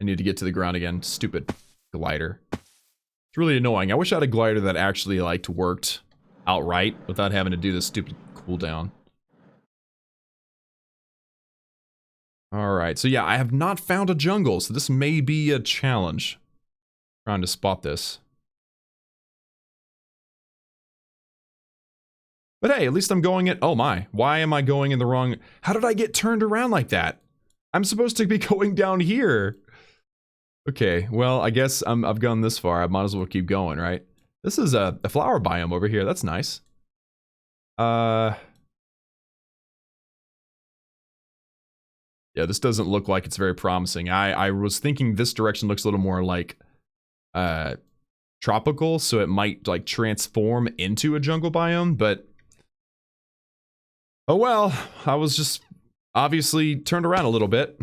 I need to get to the ground again. Stupid glider. It's really annoying. I wish I had a glider that actually like worked outright without having to do this stupid cooldown. Alright, so yeah, I have not found a jungle, so this may be a challenge. Trying to spot this. But hey, at least I'm going in. Oh my, why am I going in the wrong? How did I get turned around like that? I'm supposed to be going down here. Okay, well, I guess I've gone this far. I might as well keep going, right? This is a flower biome over here. That's nice. Yeah, this doesn't look like it's very promising. I was thinking this direction looks a little more like tropical, so it might like transform into a jungle biome, but oh well, I was just obviously turned around a little bit.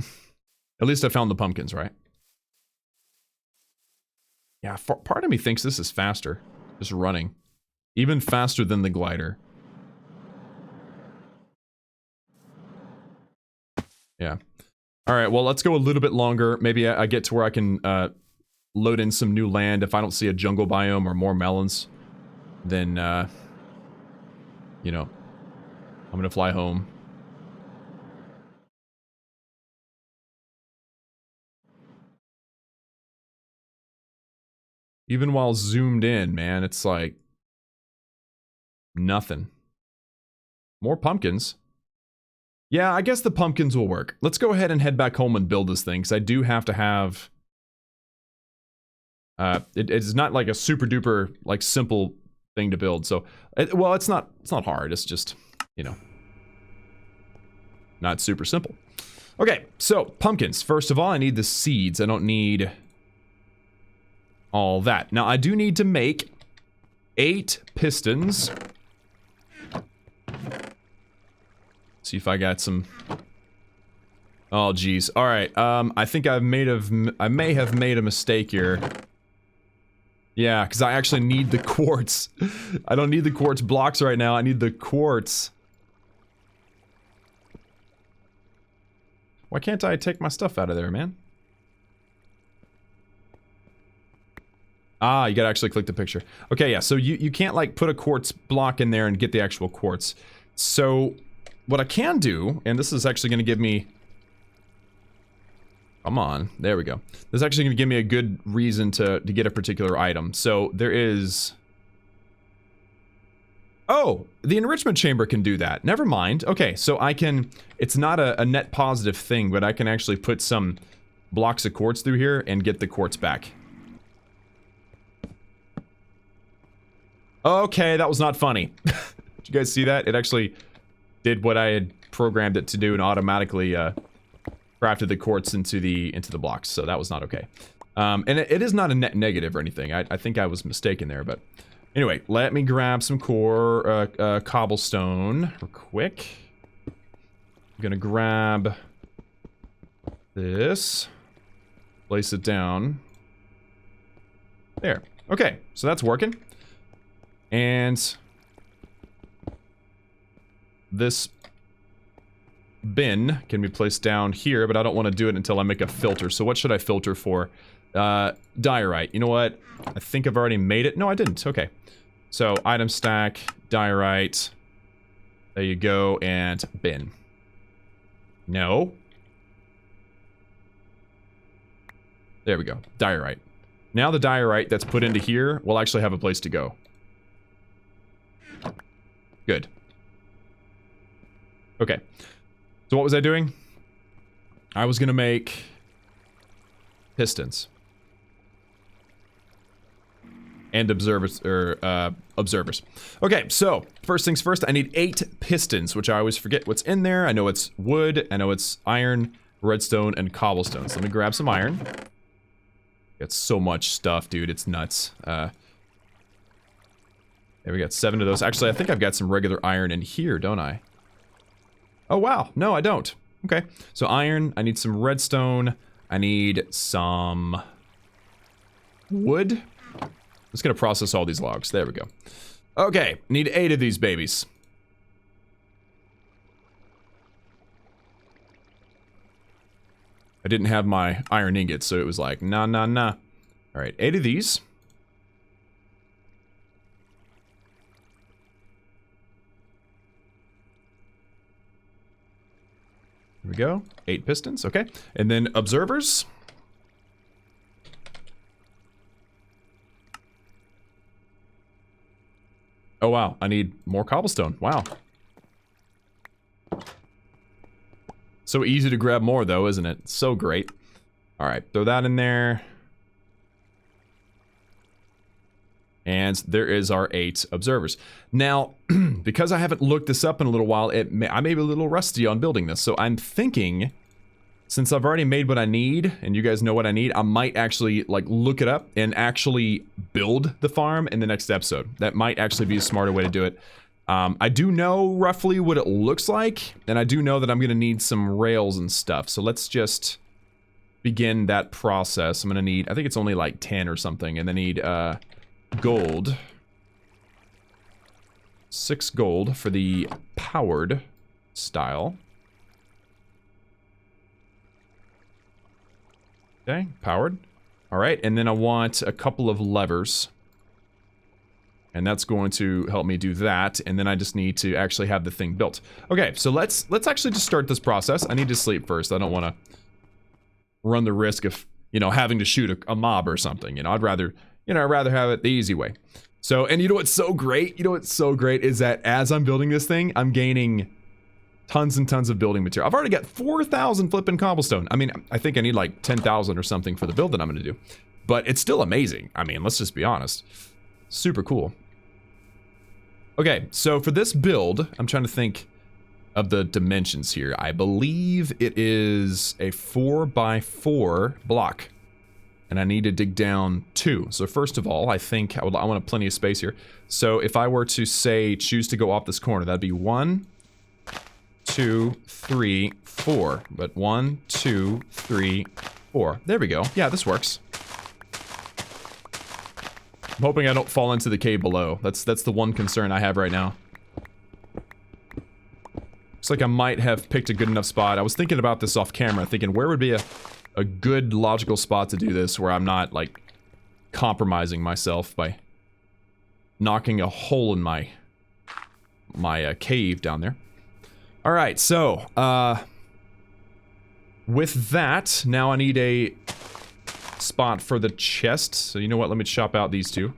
At least I found the pumpkins, right? Yeah, part of me thinks this is faster, just running. Even faster than the glider. Yeah. Alright, well, let's go a little bit longer. Maybe I get to where I can load in some new land. If I don't see a jungle biome or more melons, then, you know, I'm gonna fly home. Even while zoomed in, man, it's like nothing. More pumpkins. Yeah, I guess the pumpkins will work. Let's go ahead and head back home and build this thing, because I do have to have... it's not like a super duper, like, simple thing to build, so... well, it's not hard, it's just, you know... not super simple. Okay, so, pumpkins. First of all, I need the seeds. I don't need... all that. Now, I do need to make 8 pistons. See if I got some... oh, geez. Alright, I think I may have made a mistake here. Yeah, because I actually need the quartz. I don't need the quartz blocks right now, I need the quartz. Why can't I take my stuff out of there, man? Ah, you gotta actually click the picture. Okay, yeah, so you can't, like, put a quartz block in there and get the actual quartz. So, what I can do, and this is actually gonna give me... come on, there we go. This is actually gonna give me a good reason to get a particular item. So, there is... oh, the enrichment chamber can do that. Never mind. Okay, so I can... it's not a net positive thing, but I can actually put some blocks of quartz through here and get the quartz back. Okay, that was not funny. Did you guys see that? It actually did what I had programmed it to do and automatically crafted the quartz into the blocks, so that was not okay. And it is not a net negative or anything. I think I was mistaken there, but anyway, let me grab some cobblestone real quick. I'm gonna grab this, place it down. There. Okay, so that's working. And this bin can be placed down here, but I don't want to do it until I make a filter. So what should I filter for? Diorite. You know what? I think I've already made it. No, I didn't. Okay. So item stack, diorite. There you go, and bin. No. There we go. Diorite. Now the diorite that's put into here will actually have a place to go. Good. Okay. So what was I doing? I was going to make pistons. And observers. Okay, so first things first, I need 8 pistons, which I always forget what's in there. I know it's wood, I know it's iron, redstone, and cobblestone. So let me grab some iron. Got so much stuff, dude. It's nuts. There we got 7 of those. Actually, I think I've got some regular iron in here, don't I? Oh, wow. No, I don't. Okay. So iron. I need some redstone. I need some wood. I'm just going to process all these logs. There we go. Okay. Need 8 of these babies. I didn't have my iron ingots, so it was like, nah, nah, nah. All right, 8 of these. Here we go. 8 pistons, okay. And then observers. Oh, wow, I need more cobblestone. Wow. So easy to grab more, though, isn't it? So great. All right, throw that in there. And there is our 8 observers. Now, because I haven't looked this up in a little while, I may be a little rusty on building this. So I'm thinking, since I've already made what I need, and you guys know what I need, I might actually, like, look it up and actually build the farm in the next episode. That might actually be a smarter way to do it. I do know roughly what it looks like, and I do know that I'm going to need some rails and stuff. So let's just begin that process. I'm going to need, I think it's only like 10 or something, and then need gold. 6 gold for the powered style. Okay, powered. All right, and then I want a couple of levers. And that's going to help me do that, and then I just need to actually have the thing built. Okay, so let's actually just start this process. I need to sleep first. I don't want to run the risk of, you know, having to shoot a mob or something. You know, I'd rather have it the easy way. So, and you know what's so great? You know what's so great is that as I'm building this thing, I'm gaining tons and tons of building material. I've already got 4,000 flipping cobblestone. I mean, I think I need like 10,000 or something for the build that I'm going to do. But it's still amazing. I mean, let's just be honest. Super cool. Okay, so for this build, I'm trying to think of the dimensions here. I believe it is a 4x4 block. And I need to dig down 2. So first of all, I think I want plenty of space here. So if I were to say choose to go off this corner, that'd be 1, 2, 3, 4. But 1, 2, 3, 4. There we go. Yeah, this works. I'm hoping I don't fall into the cave below. That's the one concern I have right now. Looks like I might have picked a good enough spot. I was thinking about this off camera, thinking where would be a good logical spot to do this where I'm not, like, compromising myself by knocking a hole in my cave down there. Alright, so, with that, now I need a spot for the chest. So you know what, let me chop out these 2.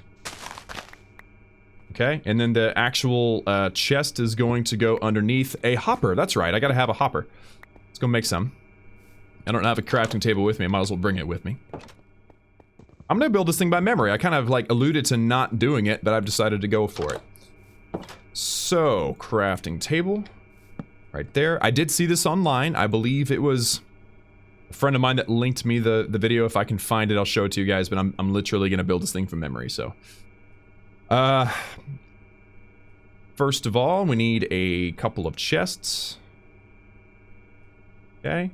Okay, and then the actual chest is going to go underneath a hopper. That's right, I gotta have a hopper. Let's go make some. I don't have a crafting table with me, I might as well bring it with me. I'm gonna build this thing by memory. I kind of like alluded to not doing it, but I've decided to go for it. So, crafting table. Right there. I did see this online. I believe it was a friend of mine that linked me the video. If I can find it, I'll show it to you guys, but I'm literally gonna build this thing from memory, so. First of all, we need a couple of chests. Okay.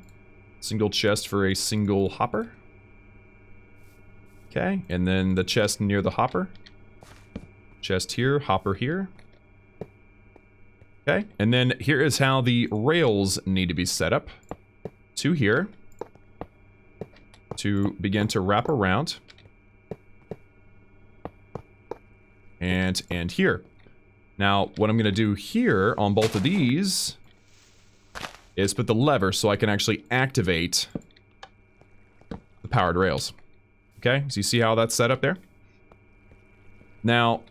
Single chest for a single hopper. Okay, and then the chest near the hopper. Chest here, hopper here. Okay, and then here is how the rails need to be set up. 2 here. To begin to wrap around. And here. Now, what I'm going to do here on both of these is put the lever so I can actually activate the powered rails. Okay, so you see how that's set up there? Now,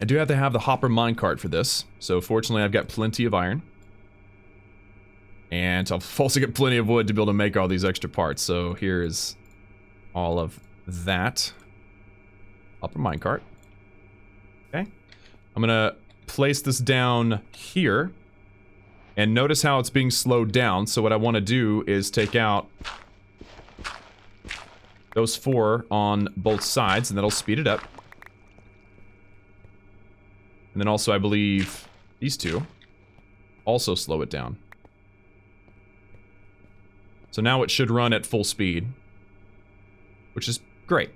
I do have to have the hopper minecart for this, so fortunately I've got plenty of iron. And I'll also get plenty of wood to be able to make all these extra parts, so here is all of that. Hopper minecart. Okay, I'm gonna place this down here, and notice how it's being slowed down, so what I want to do is take out those 4 on both sides, and that'll speed it up. And then also, I believe, these 2 also slow it down. So now it should run at full speed, which is great.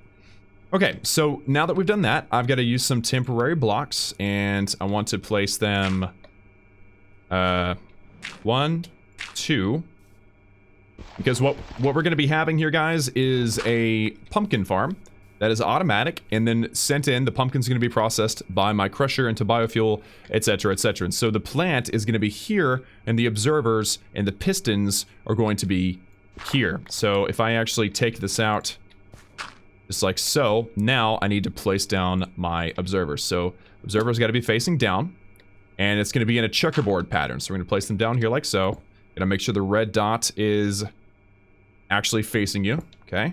Okay, so now that we've done that, I've got to use some temporary blocks, and I want to place them 1, 2, because what we're going to be having here, guys, is a pumpkin farm that is automatic, and then sent in. The pumpkin's going to be processed by my crusher into biofuel, etc., etc. And so the plant is going to be here, and the observers and the pistons are going to be here. So if I actually take this out, just like so, now I need to place down my observers. So observers got to be facing down, and it's going to be in a checkerboard pattern. So we're going to place them down here like so. Going to make sure the red dot is actually facing you, okay?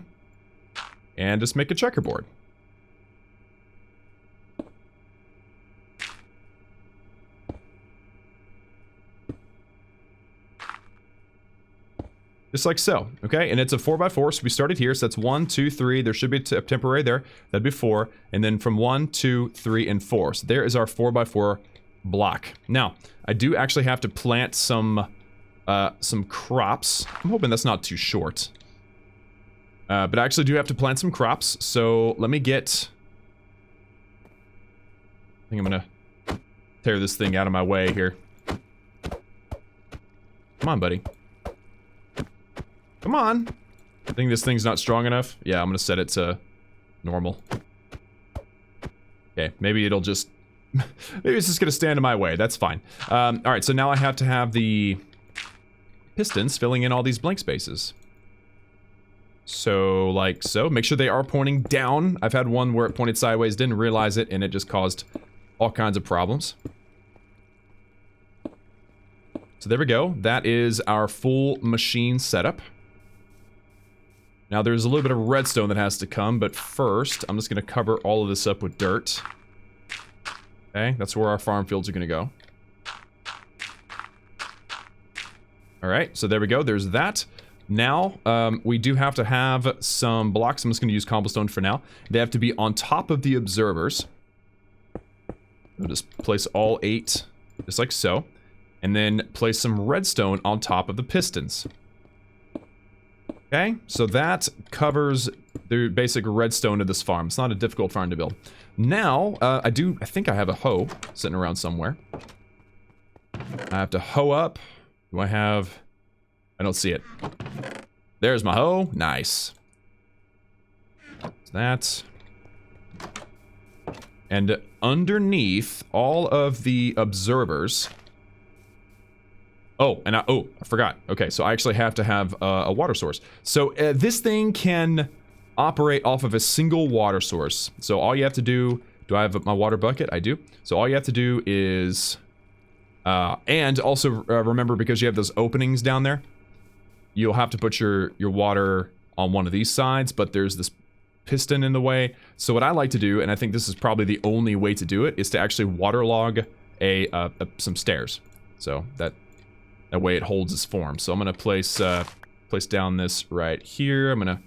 And just make a checkerboard. Just like so, okay? And it's a 4x4, so we started here, so that's 1, 2, 3. There should be a temporary there. That'd be 4. And then from 1, 2, 3, and 4. So there is our 4x4 block. Now, I do actually have to plant some crops. I'm hoping that's not too short. But I actually do have to plant some crops, so let me get... I think I'm gonna tear this thing out of my way here. Come on, buddy. Come on! I think this thing's not strong enough. Yeah, I'm gonna set it to normal. Okay, maybe it'll just... maybe it's just gonna stand in my way. That's fine. Alright, so now I have to have the pistons filling in all these blank spaces. So, like so. Make sure they are pointing down. I've had one where it pointed sideways, didn't realize it, and it just caused all kinds of problems. So there we go. That is our full machine setup. Now there's a little bit of redstone that has to come, but first I'm just going to cover all of this up with dirt. Okay, that's where our farm fields are going to go. Alright, so there we go. There's that. Now, we do have to have some blocks. I'm just going to use cobblestone for now. They have to be on top of the observers. I'll just place all 8, just like so. And then place some redstone on top of the pistons. Okay, so that covers the basic redstone of this farm. It's not a difficult farm to build. Now, I think I have a hoe sitting around somewhere. I have to hoe up. Do I have... I don't see it. There's my hoe. Nice. That. And underneath all of the observers... Oh, and I forgot. Okay, so I actually have to have a water source. So this thing can operate off of a single water source. So all you have to do I have my water bucket? I do. So all you have to do is... and also remember, because you have those openings down there, you'll have to put your water on one of these sides, but there's this piston in the way. So what I like to do, and I think this is probably the only way to do it, is to actually waterlog some stairs. So that way it holds its form. So I'm gonna place down this right here. I'm gonna,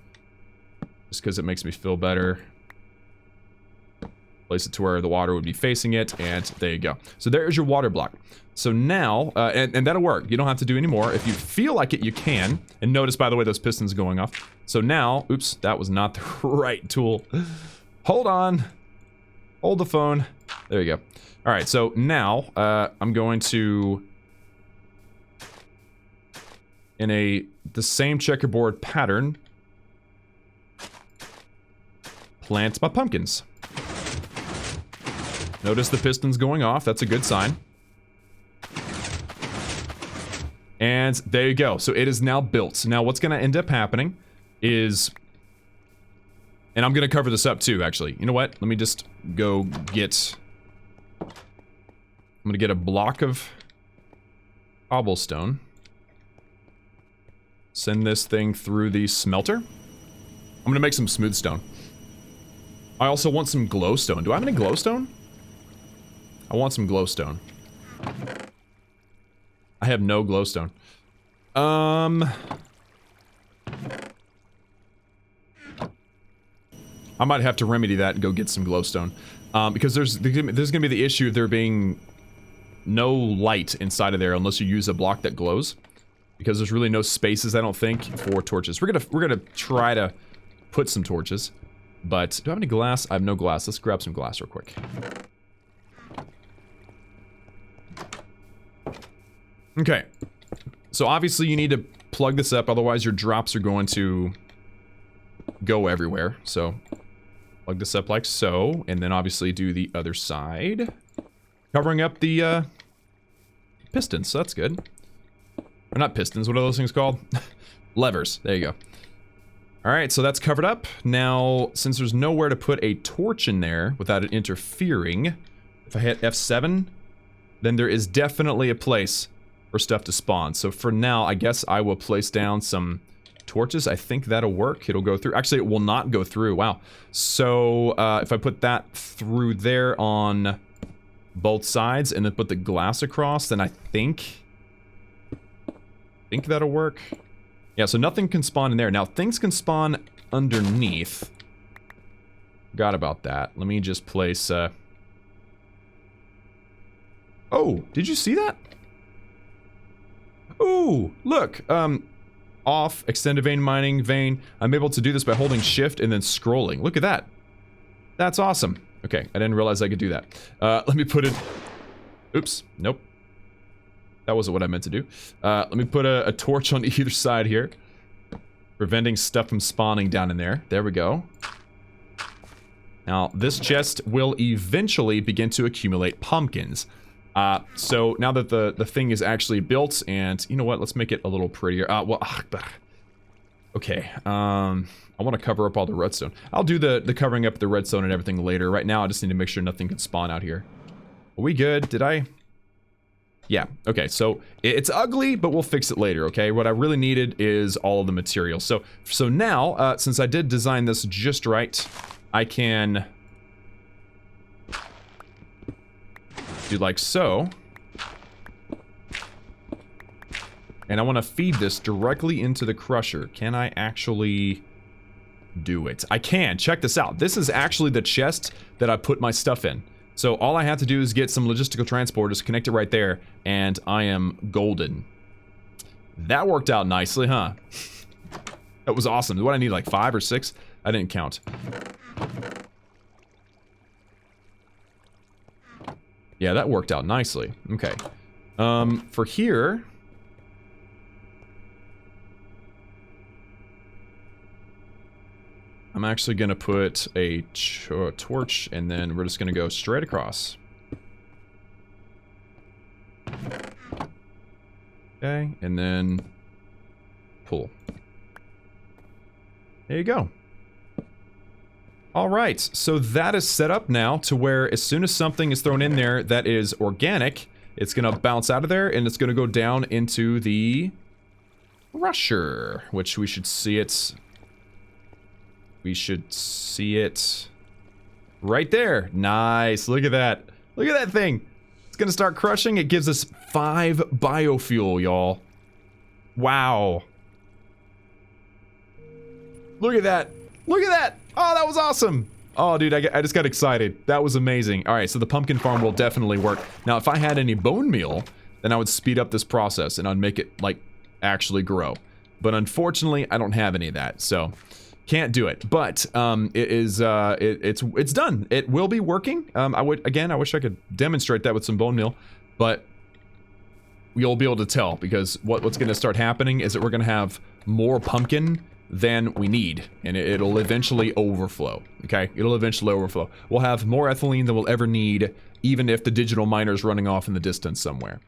just because it makes me feel better, place it to where the water would be facing it, and there you go. So there's your water block. So now, and that'll work. You don't have to do any more. If you feel like it, you can. And notice, by the way, those pistons going off. So now, oops, that was not the right tool. Hold on. Hold the phone. There you go. All right, so now I'm going to, in the same checkerboard pattern, plant my pumpkins. Notice the pistons going off. That's a good sign. And there you go. So it is now built. So now what's going to end up happening is... And I'm going to cover this up too, actually. You know what? Let me just go get... I'm going to get a block of cobblestone. Send this thing through the smelter. I'm going to make some smooth stone. I also want some glowstone. Do I have any glowstone? I want some glowstone. I have no glowstone. I might have to remedy that and go get some glowstone. Because there's gonna be the issue of there being no light inside of there unless you use a block that glows. Because there's really no spaces, I don't think, for torches. We're gonna try to put some torches. But do I have any glass? I have no glass. Let's grab some glass real quick. Okay, so obviously you need to plug this up, otherwise your drops are going to go everywhere. So, plug this up like so, and then obviously do the other side. Covering up the pistons, so that's good. Or not pistons, what are those things called? Levers, there you go. Alright, so that's covered up. Now, since there's nowhere to put a torch in there without it interfering, if I hit F7, then there is definitely a place for stuff to spawn. So for now, I guess I will place down some torches. I think that'll work. It'll go through. Actually, it will not go through. Wow. So if I put that through there on both sides and then put the glass across, then I think that'll work. Yeah, so nothing can spawn in there. Now, things can spawn underneath. Forgot about that. Let me just place... Oh, did you see that? Ooh, look, off, extended vein mining, vein. I'm able to do this by holding shift and then scrolling. Look at that. That's awesome. Okay, I didn't realize I could do that. Let me put it... Oops, nope. That wasn't what I meant to do. Let me put a torch on either side here. Preventing stuff from spawning down in there. There we go. Now, this chest will eventually begin to accumulate pumpkins. So now that the thing is actually built, and you know what, let's make it a little prettier. Okay, I want to cover up all the redstone. I'll do the covering up the redstone and everything later. Right now, I just need to make sure nothing can spawn out here. Are we good? Did I? Yeah, okay, so it's ugly, but we'll fix it later, okay? What I really needed is all of the material. So now, since I did design this just right, I can... do like so. And I want to feed this directly into the crusher. Can I actually do it? I can. Check this out. This is actually the chest that I put my stuff in. So all I have to do is get some logistical transporters, connect it right there, and I am golden. That worked out nicely, huh? That was awesome. What I need, like 5 or 6? I didn't count. Yeah, that worked out nicely. Okay. For here... I'm actually going to put a torch, and then we're just going to go straight across. Okay, and then pull. There you go. Alright, so that is set up now to where as soon as something is thrown in there that is organic, it's going to bounce out of there, and it's going to go down into the crusher, which we should see it... We should see it right there. Nice. Look at that. Look at that thing. It's going to start crushing. It gives us 5 biofuel, y'all. Wow. Look at that. Look at that. Oh, that was awesome. Oh, dude, I just got excited. That was amazing. All right, so the pumpkin farm will definitely work. Now, if I had any bone meal, then I would speed up this process and I'd make it, like, actually grow. But unfortunately, I don't have any of that, so... Can't do it, but it's done. It will be working. I wish I could demonstrate that with some bone meal, but you'll be able to tell because what's going to start happening is that we're going to have more pumpkin than we need, and it'll eventually overflow. Okay, it'll eventually overflow. We'll have more ethylene than we'll ever need, even if the digital miner is running off in the distance somewhere.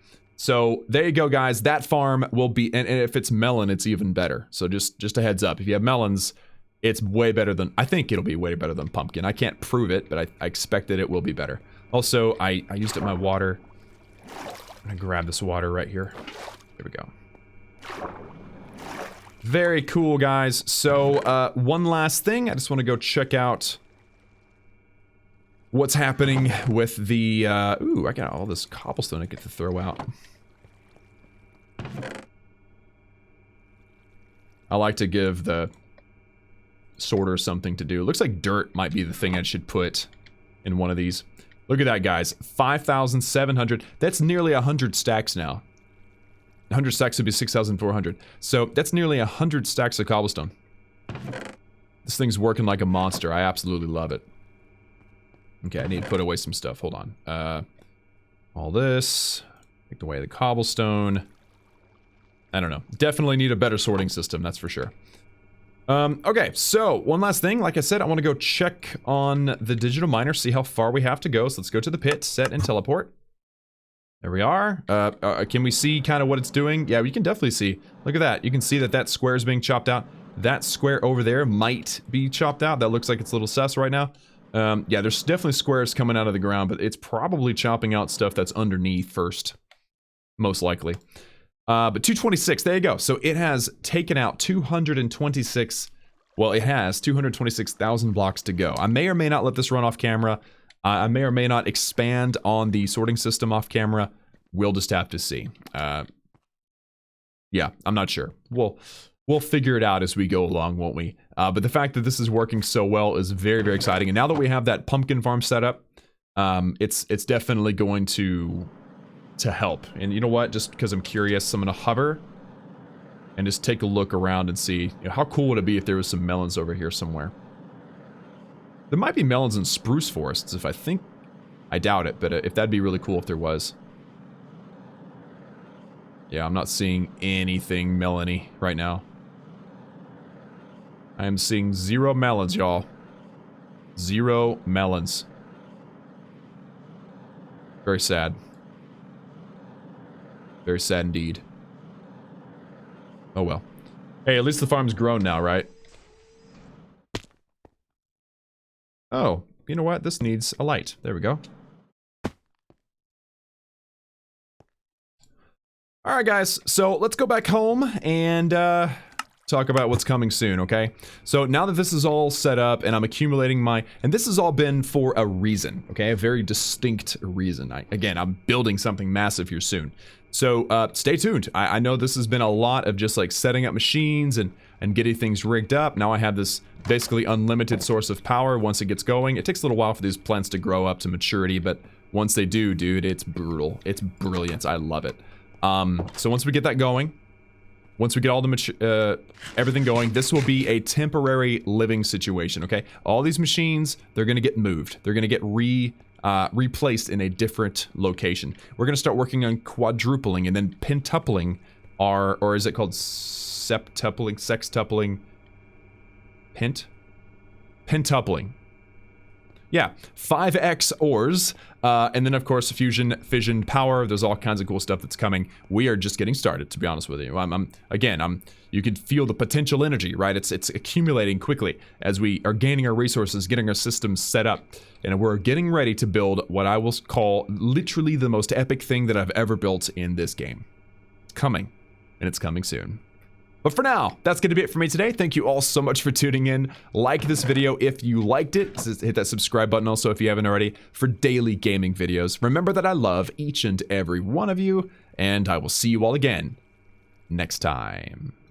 So there you go, guys. That farm will be, and if it's melon, it's even better. So just a heads up. If you have melons, it's way better than, I think it'll be way better than pumpkin. I can't prove it, but I expect that it will be better. Also, I used up my water. I'm gonna grab this water right here. There we go. Very cool, guys. So, one last thing. I just want to go check out what's happening with the, ooh, I got all this cobblestone I get to throw out. I like to give the sorter something to do. Looks like dirt might be the thing I should put in one of these. Look at that, guys. 5,700. That's nearly 100 stacks now. 100 stacks would be 6,400. So that's nearly 100 stacks of cobblestone. This thing's working like a monster. I absolutely love it. Okay, I need to put away some stuff. Hold on. All this. Take away the cobblestone. I don't know. Definitely need a better sorting system, that's for sure. Okay, so one last thing. Like I said, I want to go check on the digital miner, see how far we have to go. So let's go to the pit, set, and teleport. There we are. Can we see kind of what it's doing? Yeah, we can definitely see. Look at that. You can see that that square is being chopped out. That square over there might be chopped out. That looks like it's a little sus right now. Yeah, there's definitely squares coming out of the ground, but it's probably chopping out stuff that's underneath first. Most likely. But 226, there you go. So it has taken out 226, well, it has 226,000 blocks to go. I may or may not let this run off camera. I may or may not expand on the sorting system off camera. We'll just have to see. Yeah, I'm not sure. We'll figure it out as we go along, won't we? But the fact that this is working so well is very, very exciting. And now that we have that pumpkin farm set up, it's definitely going to help. And you know what? Just because I'm curious, I'm gonna hover and just take a look around and see, you know, how cool would it be if there was some melons over here somewhere. There might be melons in spruce forests, if I doubt it, but if that'd be really cool if there was. Yeah, I'm not seeing anything melony right now. I am seeing 0 melons, y'all. 0 melons. Very sad. Very sad indeed. Oh well. Hey, at least the farm's grown now, right? Oh, you know what? This needs a light. There we go. Alright guys, so let's go back home and talk about what's coming soon, okay? So now that this is all set up and I'm accumulating my... And this has all been for a reason, okay? A very distinct reason. Again, I'm building something massive here soon. So stay tuned. I know this has been a lot of just like setting up machines and getting things rigged up. Now I have this basically unlimited source of power once it gets going. It takes a little while for these plants to grow up to maturity, but once they do, dude, it's brutal. It's brilliant. I love it. So once we get that going, once we get all the everything going, this will be a temporary living situation, okay? All these machines, they're gonna get moved. They're gonna get replaced in a different location. We're gonna start working on quadrupling and then pentupling our, or is it called septupling, sextupling, pentupling. Yeah, 5x ores, and then of course fusion, fission, power. There's all kinds of cool stuff that's coming. We are just getting started, to be honest with you. You can feel the potential energy, right? It's accumulating quickly as we are gaining our resources, getting our systems set up, and we're getting ready to build what I will call literally the most epic thing that I've ever built in this game. It's coming, and it's coming soon. But for now, that's going to be it for me today. Thank you all so much for tuning in. Like this video if you liked it. Hit that subscribe button also if you haven't already for daily gaming videos. Remember that I love each and every one of you, and I will see you all again next time.